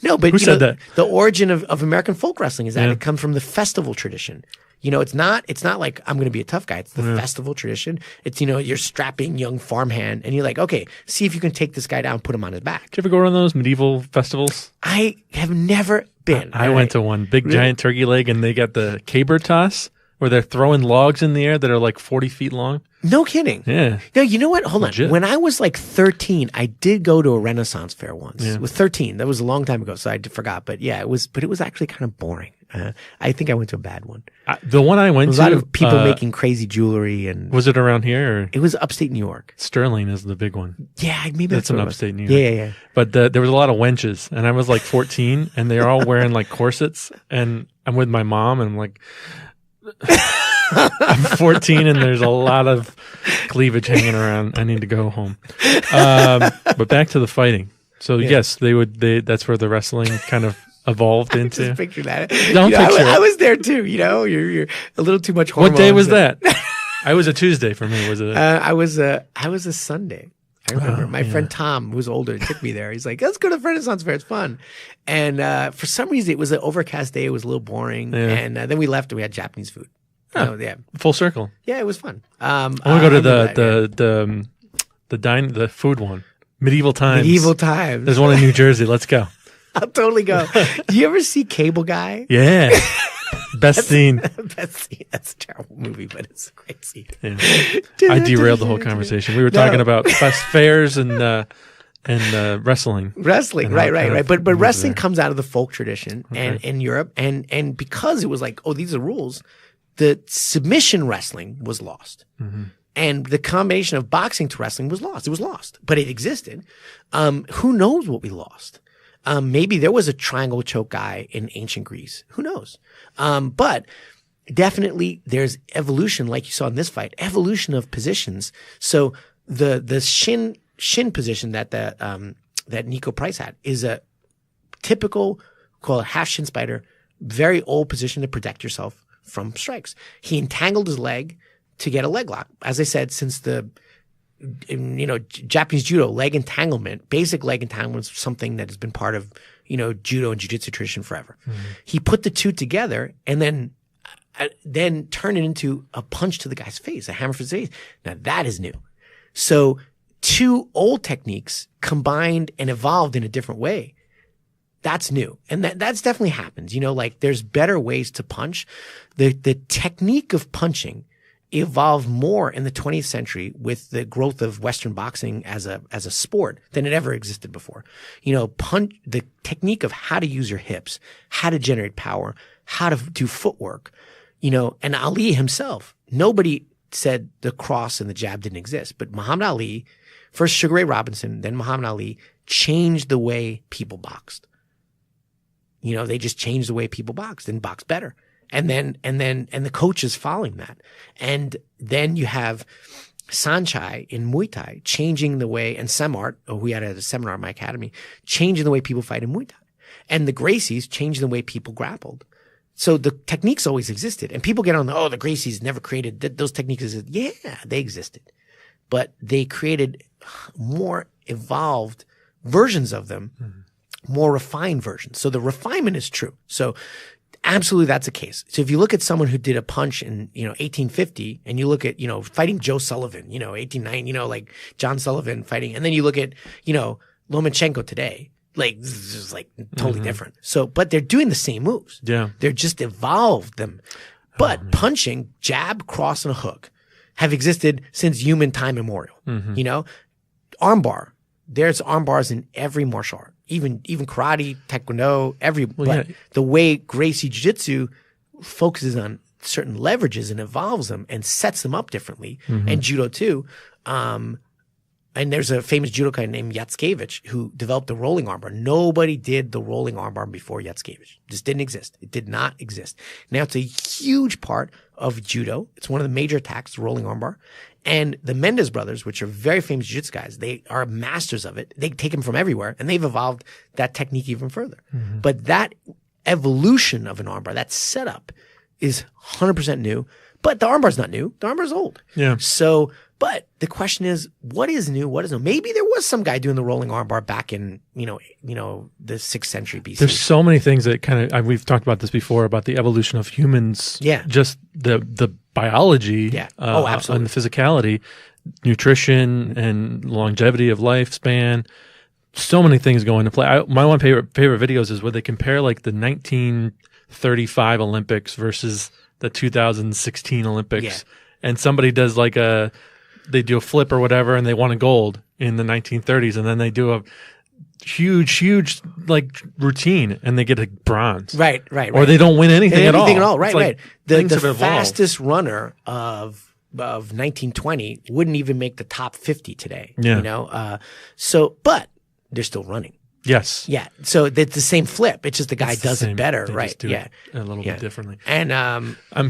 No, but who said that? The origin of American folk wrestling is that it comes from the festival tradition. It's not like I'm going to be a tough guy. It's the festival tradition. It's you're strapping young farmhand, and you're like, okay, see if you can take this guy down, put him on his back. Did you ever go around those medieval festivals? I have never been. I went to one, big giant turkey leg, and they got the caber toss where they're throwing logs in the air that are like 40 feet long. No kidding. Yeah. No, you know what? Hold on. When I was like 13, I did go to a Renaissance fair once. Yeah. With 13. That was a long time ago, so I forgot. But yeah, it was actually kind of boring. I think I went to a bad one. The one I went to. A lot of people making crazy jewelry. And was it around here? Or? It was upstate New York. Sterling is the big one. Yeah, maybe that's an upstate New York. Yeah. But there was a lot of wenches, and I was like 14, and they're all wearing like corsets, and I'm with my mom, and I'm like, I'm 14, and there's a lot of cleavage hanging around. I need to go home. But back to the fighting. So yes, that's where the wrestling kind of evolved into. Just picture that. Don't picture it. I was there too. You're a little too much hormones. What day was that? I was a Tuesday for me. Was it? I was a Sunday. I remember my friend Tom, who was older, took me there. He's like, let's go to the Renaissance Fair. It's fun. And for some reason, it was an overcast day. It was a little boring. Yeah. And then we left and we had Japanese food. Full circle. Yeah, it was fun. I want to go to the food one. Medieval times. There's one in New Jersey. Let's go. I'll totally go. Do you ever see Cable Guy? Yeah. Best scene. Best scene. That's a terrible movie, but it's a great scene. Yeah. I derailed the whole conversation. We were talking about best fairs and wrestling. Wrestling, right. But wrestling comes out of the folk tradition and in Europe, and because it was like, oh, these are rules, the submission wrestling was lost. Mm-hmm. And the combination of boxing to wrestling was lost. It was lost, but it existed. Who knows what we lost? Maybe there was a triangle choke guy in ancient Greece. Who knows? But definitely there's evolution, like you saw in this fight, evolution of positions. So the shin position that Nico Price had is a typical, call it half shin spider, very old position to protect yourself from strikes. He entangled his leg to get a leg lock. As I said, since the Japanese judo, leg entanglement, basic leg entanglement is something that has been part of, judo and jiu-jitsu tradition forever. Mm-hmm. He put the two together and then turned it into a punch to the guy's face, a hammer for his face. Now that is new. So two old techniques combined and evolved in a different way. That's new. And that's definitely happens. There's better ways to punch. The technique of punching evolved more in the 20th century with the growth of Western boxing as a sport than it ever existed before. The technique of how to use your hips, how to generate power, how to do footwork, and Ali himself, nobody said the cross and the jab didn't exist, but Muhammad Ali, first Sugar Ray Robinson, then Muhammad Ali changed the way people boxed. They just changed the way people boxed and boxed better. And the coaches following that. And then you have Sanchai in Muay Thai changing the way, and Semart, who we had at a seminar at my academy, changing the way people fight in Muay Thai. And the Gracies changing the way people grappled. So the techniques always existed. And people get on the Gracies never created those techniques. Yeah, they existed. But they created more evolved versions of them, more refined versions. So the refinement is true. So absolutely, that's the case. So if you look at someone who did a punch in, 1850 and you look at, fighting Joe Sullivan, 1890, like John Sullivan fighting, and then you look at, Lomachenko today, this is totally different. So, but they're doing the same moves. Yeah. They're just evolved them. But punching, jab, cross, and a hook have existed since human time immemorial. Armbar. There's arm bars in every martial art, even karate, taekwondo, the way Gracie Jiu-Jitsu focuses on certain leverages and evolves them and sets them up differently, and judo too. And there's a famous judoka named Yatsukevich who developed the rolling armbar. Nobody did the rolling armbar before Yatsukevich. Just didn't exist. It did not exist. Now it's a huge part of judo. It's one of the major attacks, the rolling armbar. And the Mendes brothers, which are very famous jiu-jitsu guys, they are masters of it. They take them from everywhere, and they've evolved that technique even further. But that evolution of an armbar, that setup, is 100% new. But the armbar's not new. The armbar's old. Yeah. So, but the question is, what is new? What is new? Maybe there was some guy doing the rolling armbar back in, the 6th century BC. There's so many things that we've talked about this before, about the evolution of humans. Yeah. Just the biology. Yeah. Absolutely. And the physicality, nutrition and longevity of lifespan. So many things go into play. My one favorite videos is where they compare the 1935 Olympics versus the 2016 Olympics. Yeah. And somebody does they do a flip or whatever, and they won a gold in the 1930s, and then they do a huge routine, and they get a bronze. Right. Or they don't win anything at all. Right. The fastest runner of 1920 wouldn't even make the top 50 today. Yeah. But they're still running. Yes. Yeah. So it's the same flip. It's just the guy does it better, they right? Just do it a little bit differently. And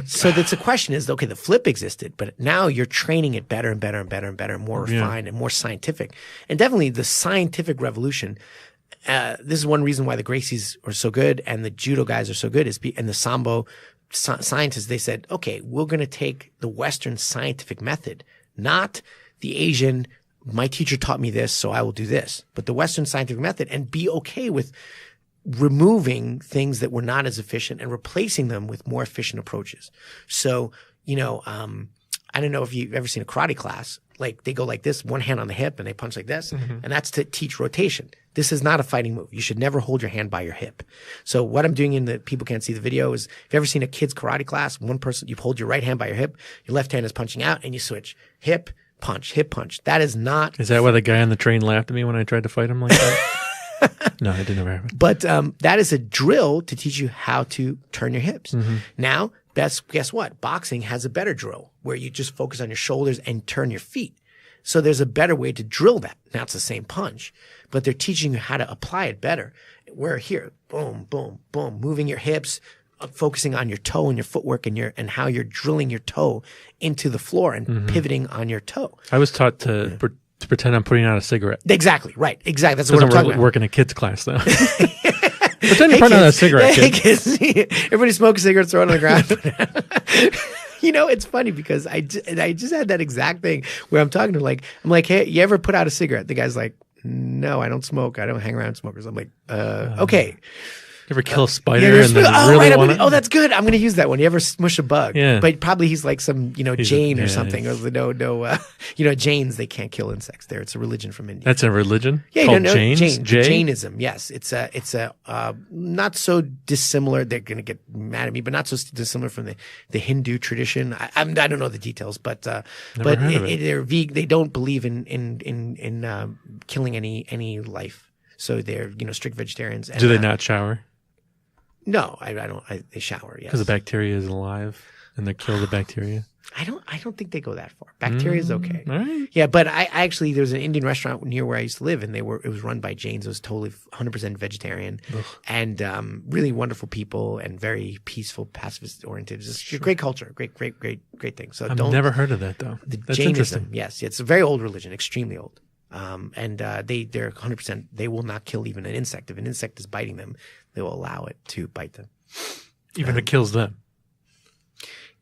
so that's the question is, okay, the flip existed, but now you're training it better and better and better and better, more refined and more scientific. And definitely the scientific revolution. This is one reason why the Gracies are so good and the judo guys are so good and the Sambo scientists, they said, okay, we're going to take the Western scientific method, not the Asian, my teacher taught me this, so I will do this. But the Western scientific method, and be okay with removing things that were not as efficient and replacing them with more efficient approaches. So, I don't know if you've ever seen a karate class. They go like this, one hand on the hip, and they punch like this. And that's to teach rotation. This is not a fighting move. You should never hold your hand by your hip. So what I'm doing people can't see the video is, if you've ever seen a kid's karate class, one person, you hold your right hand by your hip, your left hand is punching out, and you switch hip, punch, hip, punch. That is not. Is that why the guy on the train laughed at me when I tried to fight him like that? No, it didn't ever happen. But that is a drill to teach you how to turn your hips. Now, guess what? Boxing has a better drill where you just focus on your shoulders and turn your feet. So there's a better way to drill that. Now it's the same punch, but they're teaching you how to apply it better. Where here, boom, boom, boom, moving your hips, focusing on your toe and your footwork and how you're drilling your toe into the floor and pivoting on your toe. I was taught to pretend I'm putting out a cigarette. Exactly. Right. Exactly. That's what I'm talking about. Work in a kid's class though. Pretend you're putting out a cigarette. Hey, kids. Everybody smoke a cigarette, throw it on the ground. It's funny because I just had that exact thing where I'm talking to I'm like, hey, you ever put out a cigarette? The guy's like, no, I don't smoke. I don't hang around smokers. I'm like, okay. You ever kill a spider and then that's good. I'm going to use that one. You ever smush a bug? Yeah. But probably he's like some, Jain or something. Jains, they can't kill insects there. It's a religion from India. That's a religion? Yeah, called Jains? Jainism, yes. It's a not so dissimilar. They're going to get mad at me, but not so dissimilar from the Hindu tradition. I don't know the details, but they don't believe in killing any life. So they're strict vegetarians. And, do they not shower? No, I don't. They shower. Yes, because the bacteria is alive, and they kill the bacteria. I don't think they go that far. Bacteria is okay. All right. Yeah, but I actually there was an Indian restaurant near where I used to live, and it was run by Jains. It was totally 100% vegetarian, and really wonderful people, and very peaceful, pacifist oriented. Just a great culture, great thing. So I've never heard of that though. That's Jainism, interesting. yes, it's a very old religion, extremely old. And they're 100%. They will not kill even an insect. If an insect is biting them, they will allow it to bite them. Even if it kills them.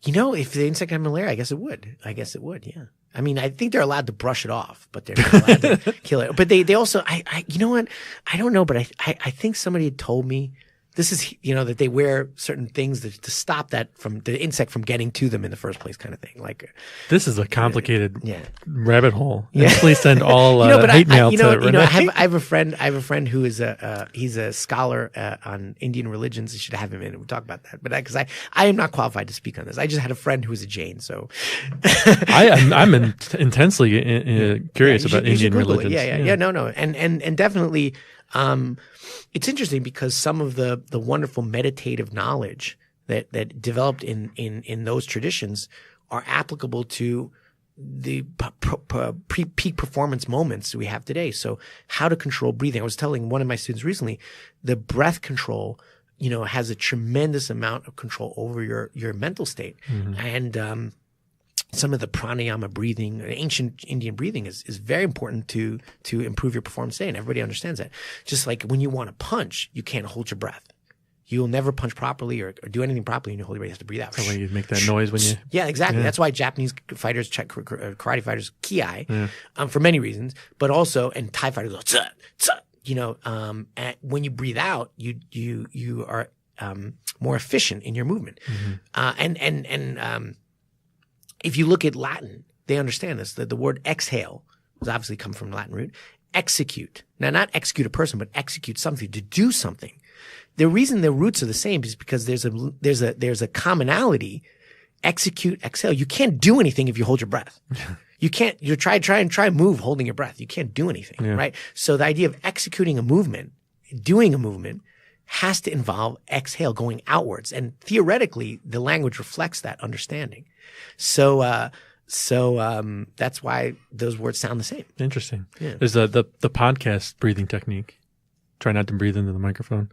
If the insect had malaria, I guess it would. Yeah. I mean, I think they're allowed to brush it off, but they're not allowed to kill it. But they also, you know what? I don't know, but I think somebody had told me this is, that they wear certain things to stop that from the insect from getting to them in the first place, kind of thing. Like, this is a complicated yeah. rabbit hole. Yeah. Please send all hate mail to Renee. I have a friend who is he's a scholar on Indian religions. You should have him in and we'll talk about that. But because I am not qualified to speak on this. I just had a friend who was a Jain, so I'm intensely curious about Indian religions. Yeah, no, and definitely. It's interesting because some of the wonderful meditative knowledge that developed in those traditions are applicable to the peak performance moments we have today. So how to control breathing. I was telling one of my students recently, the breath control, has a tremendous amount of control over your mental state. Mm-hmm. And some of the pranayama breathing, ancient Indian breathing is very important to improve your performance today, and everybody understands that. Just like when you want to punch, you can't hold your breath. You'll never punch properly or do anything properly, and you hold your breath. You have to breathe out. The way you make that noise when you... Yeah, exactly. Yeah. That's why Japanese fighters, karate fighters, kiai, for many reasons, but also, and Thai fighters go, tsa, tsa, and when you breathe out, you are more efficient in your movement. Mm-hmm. If you look at Latin, they understand this. The word exhale was obviously come from Latin root. Execute. Now, not execute a person, but execute something, to do something. The reason their roots are the same is because there's a commonality. Execute, exhale. You can't do anything if you hold your breath. You can't. You try and move holding your breath. You can't do anything, right? So the idea of executing a movement, doing a movement, has to involve exhale, going outwards, and theoretically, the language reflects that understanding. So that's why those words sound the same. Interesting. Yeah. There's the podcast breathing technique. Try not to breathe into the microphone.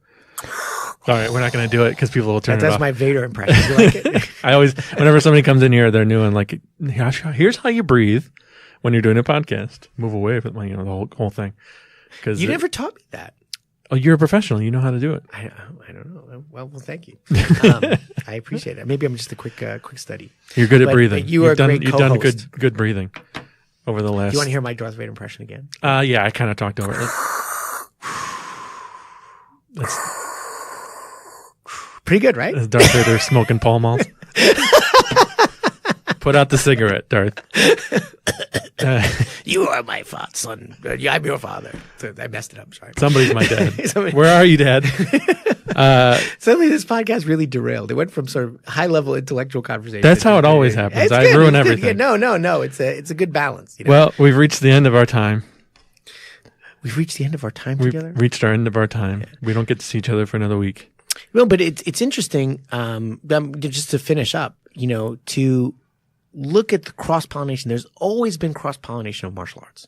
All right, we're not going to do it because people will turn it off. That's my Vader impression. You like it? I always, whenever somebody comes in here, they're new and like, here's how you breathe when you're doing a podcast. Move away from the whole thing. You never taught me that. Oh, you're a professional. You know how to do it. I don't know. Well, thank you. I appreciate it. Maybe I'm just a quick study. You're good at breathing. But you've done good breathing over the last. Do you want to hear my Darth Vader impression again? Yeah, I kind of talked over it. That's pretty good, right? That's Darth Vader smoking Pall Malls. Put out the cigarette, Darth. You are my son. I'm your father. So I messed it up. Sorry. Somebody's my dad. Where are you, Dad? Suddenly, this podcast really derailed. It went from sort of high-level intellectual conversation. That's how it always happens. I ruin everything. No. It's a good balance. Well, we've reached the end of our time. We've reached the end of our time together? We've reached our end of our time. Yeah. We don't get to see each other for another week. Well, but it's interesting, just to finish up, to look at the cross-pollination. There's always been cross-pollination of martial arts.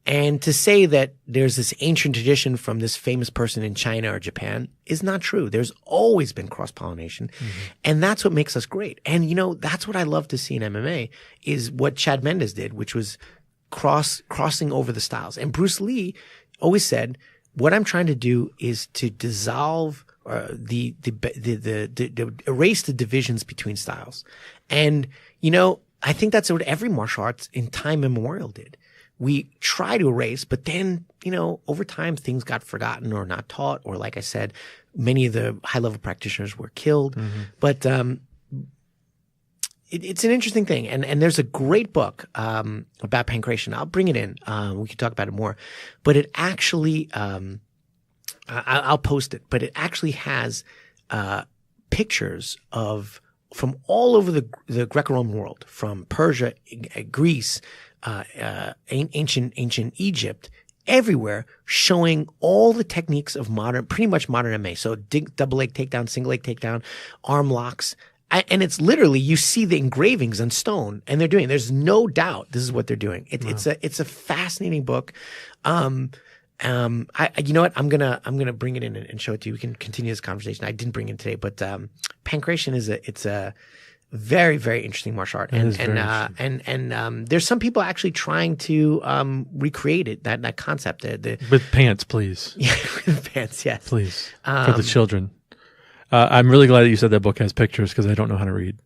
And to say that there's this ancient tradition from this famous person in China or Japan is not true. There's always been cross-pollination. Mm-hmm. And that's what makes us great. And, that's what I love to see in MMA is what Chad Mendes did, which was crossing over the styles. And Bruce Lee always said, what I'm trying to do is to dissolve erase the divisions between styles. And, I think that's what every martial arts in time immemorial did. We try to erase, but then, over time things got forgotten or not taught, or like I said, many of the high level practitioners were killed. Mm-hmm. But, it's an interesting thing. And there's a great book, about pancreation. I'll bring it in. We can talk about it more, but it actually, I'll post it, but it actually has, pictures from all over the Greco-Roman world, from Persia, Greece, ancient Egypt, everywhere, showing all the techniques of pretty much modern MMA. So double leg takedown, single leg takedown, arm locks. And it's literally, you see the engravings on stone, and there's no doubt this is what they're doing. It's a fascinating book. You know what? I'm gonna bring it in and show it to you. We can continue this conversation. I didn't bring it today, but pancreation it's a very, very interesting martial art, and there's some people actually trying to recreate it. That concept, with pants, please. Yeah, with pants, yes, please, for the children. I'm really glad that you said that book has pictures, because I don't know how to read.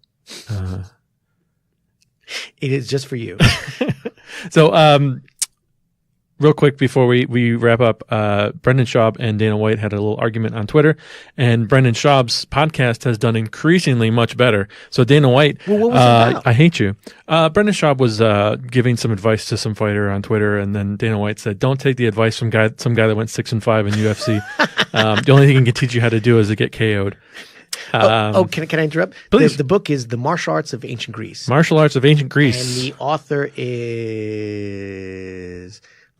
It is just for you. So, real quick before we wrap up, Brendan Schaub and Dana White had a little argument on Twitter, and Brendan Schaub's podcast has done increasingly much better. So Dana White, what was it about? I hate you. Brendan Schaub was giving some advice to some fighter on Twitter, and then Dana White said, "Don't take the advice from some guy that went 6-5 in UFC. The only thing he can teach you how to do is to get KO'd." Can I interrupt? Please. The book is The Martial Arts of Ancient Greece. Martial Arts of Ancient Greece. And the author is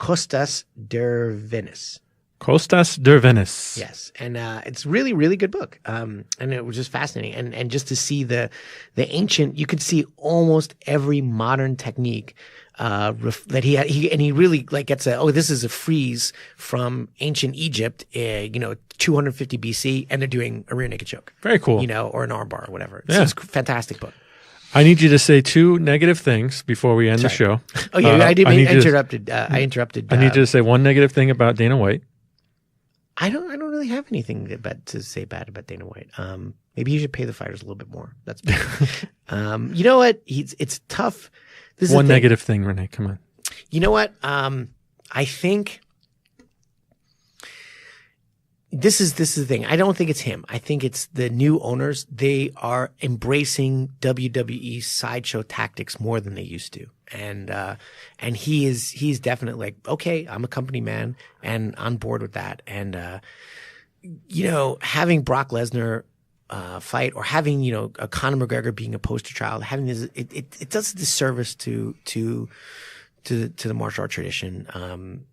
Kostas Dervenis. Kostas Dervenis. Yes. And it's really, really good book. And it was just fascinating. And just to see the ancient, you could see almost every modern technique that he really gets this is a freeze from ancient Egypt, 250 BC, and they're doing a rear naked choke. Very cool. Or an armbar or whatever. Yeah. So it's a fantastic book. I need you to say 2 negative things before we end the show. Oh yeah, I interrupted. I interrupted. I need you to say 1 negative thing about Dana White. I don't really have anything to say bad about Dana White. Maybe you should pay the fighters a little bit more. That's you know what? It's tough. This is 1 negative thing, Renee. Come on. You know what? I think this is the thing. I don't think it's him. I think it's the new owners. They are embracing WWE sideshow tactics more than they used to. And he's definitely like, okay, I'm a company man and on board with that. And, having Brock Lesnar, fight, or having, a Conor McGregor being a poster child, having this, it does a disservice to the martial art tradition.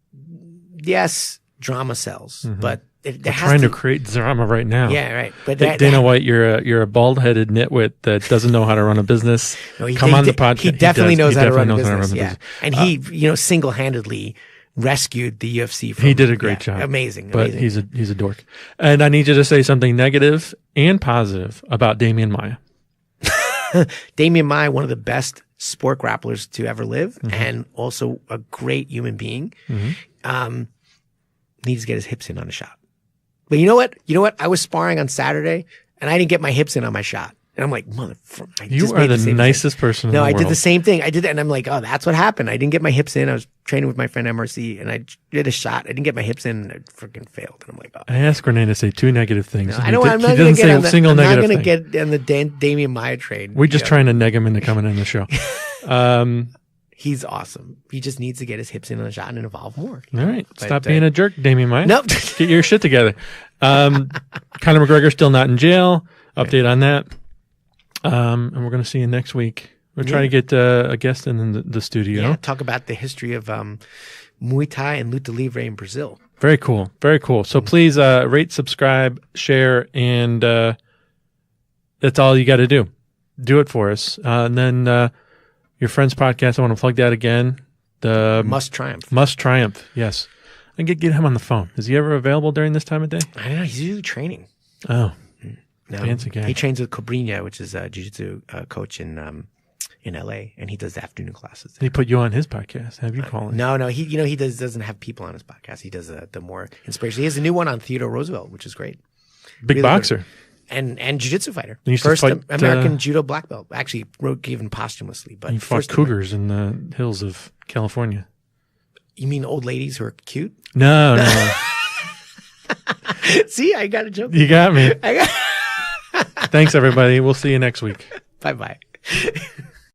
Yes, drama sells, but They're trying to create drama right now. Yeah, right. But Dana White, you're a bald-headed nitwit that doesn't know how to run a business. Come on the podcast. He definitely knows how to run a business. Yeah, and he, single-handedly rescued the UFC. He did a great job. Amazing. But he's a dork. And I need you to say something negative and positive about Damian Maia. Damian Maia, one of the best sport grapplers to ever live, and also a great human being. Needs to get his hips in on a shot. But you know what? I was sparring on Saturday, and I didn't get my hips in on my shot. And I'm like, motherfucker. You are the nicest person in the world. No, I did the same thing. I did it, and I'm like, oh, that's what happened. I didn't get my hips in. I was training with my friend MRC, and I did a shot. I didn't get my hips in, and I freaking failed. And I'm like, oh. I asked Renee to say 2 negative things. No, I know. I'm not going to get on the Damian Maia train. We're just trying to neg him into coming in the show. He's awesome. He just needs to get his hips in on the shot and evolve more. All right. Stop being a jerk, Damian Maia. Nope. Get your shit together. Conor McGregor still not in jail. Update on that. And we're going to see you next week. We're trying to get a guest in the studio. Yeah, talk about the history of Muay Thai and Luta Livre in Brazil. Very cool. Very cool. So please rate, subscribe, share, and that's all you got to do. Do it for us. And then your friend's podcast, I want to plug that again. The Must Triumph. Must Triumph, yes. And get him on the phone. Is he ever available during this time of day? I don't know. He's usually training. Oh, no, fancy guy. He trains with Cobrinha, which is a jiu-jitsu coach in LA, and he does the afternoon classes. He put you on his podcast. Have you called him? No. He doesn't have people on his podcast. He does the more inspiration. He has a new one on Theodore Roosevelt, which is great. Big Really boxer. good. And jiu-jitsu fighter. He used to First fight, American judo black belt. Actually, given posthumously. But He fought first cougars in the hills of California. You mean old ladies who are cute? No. See, I got a joke. You got me. Thanks, everybody. We'll see you next week. Bye-bye.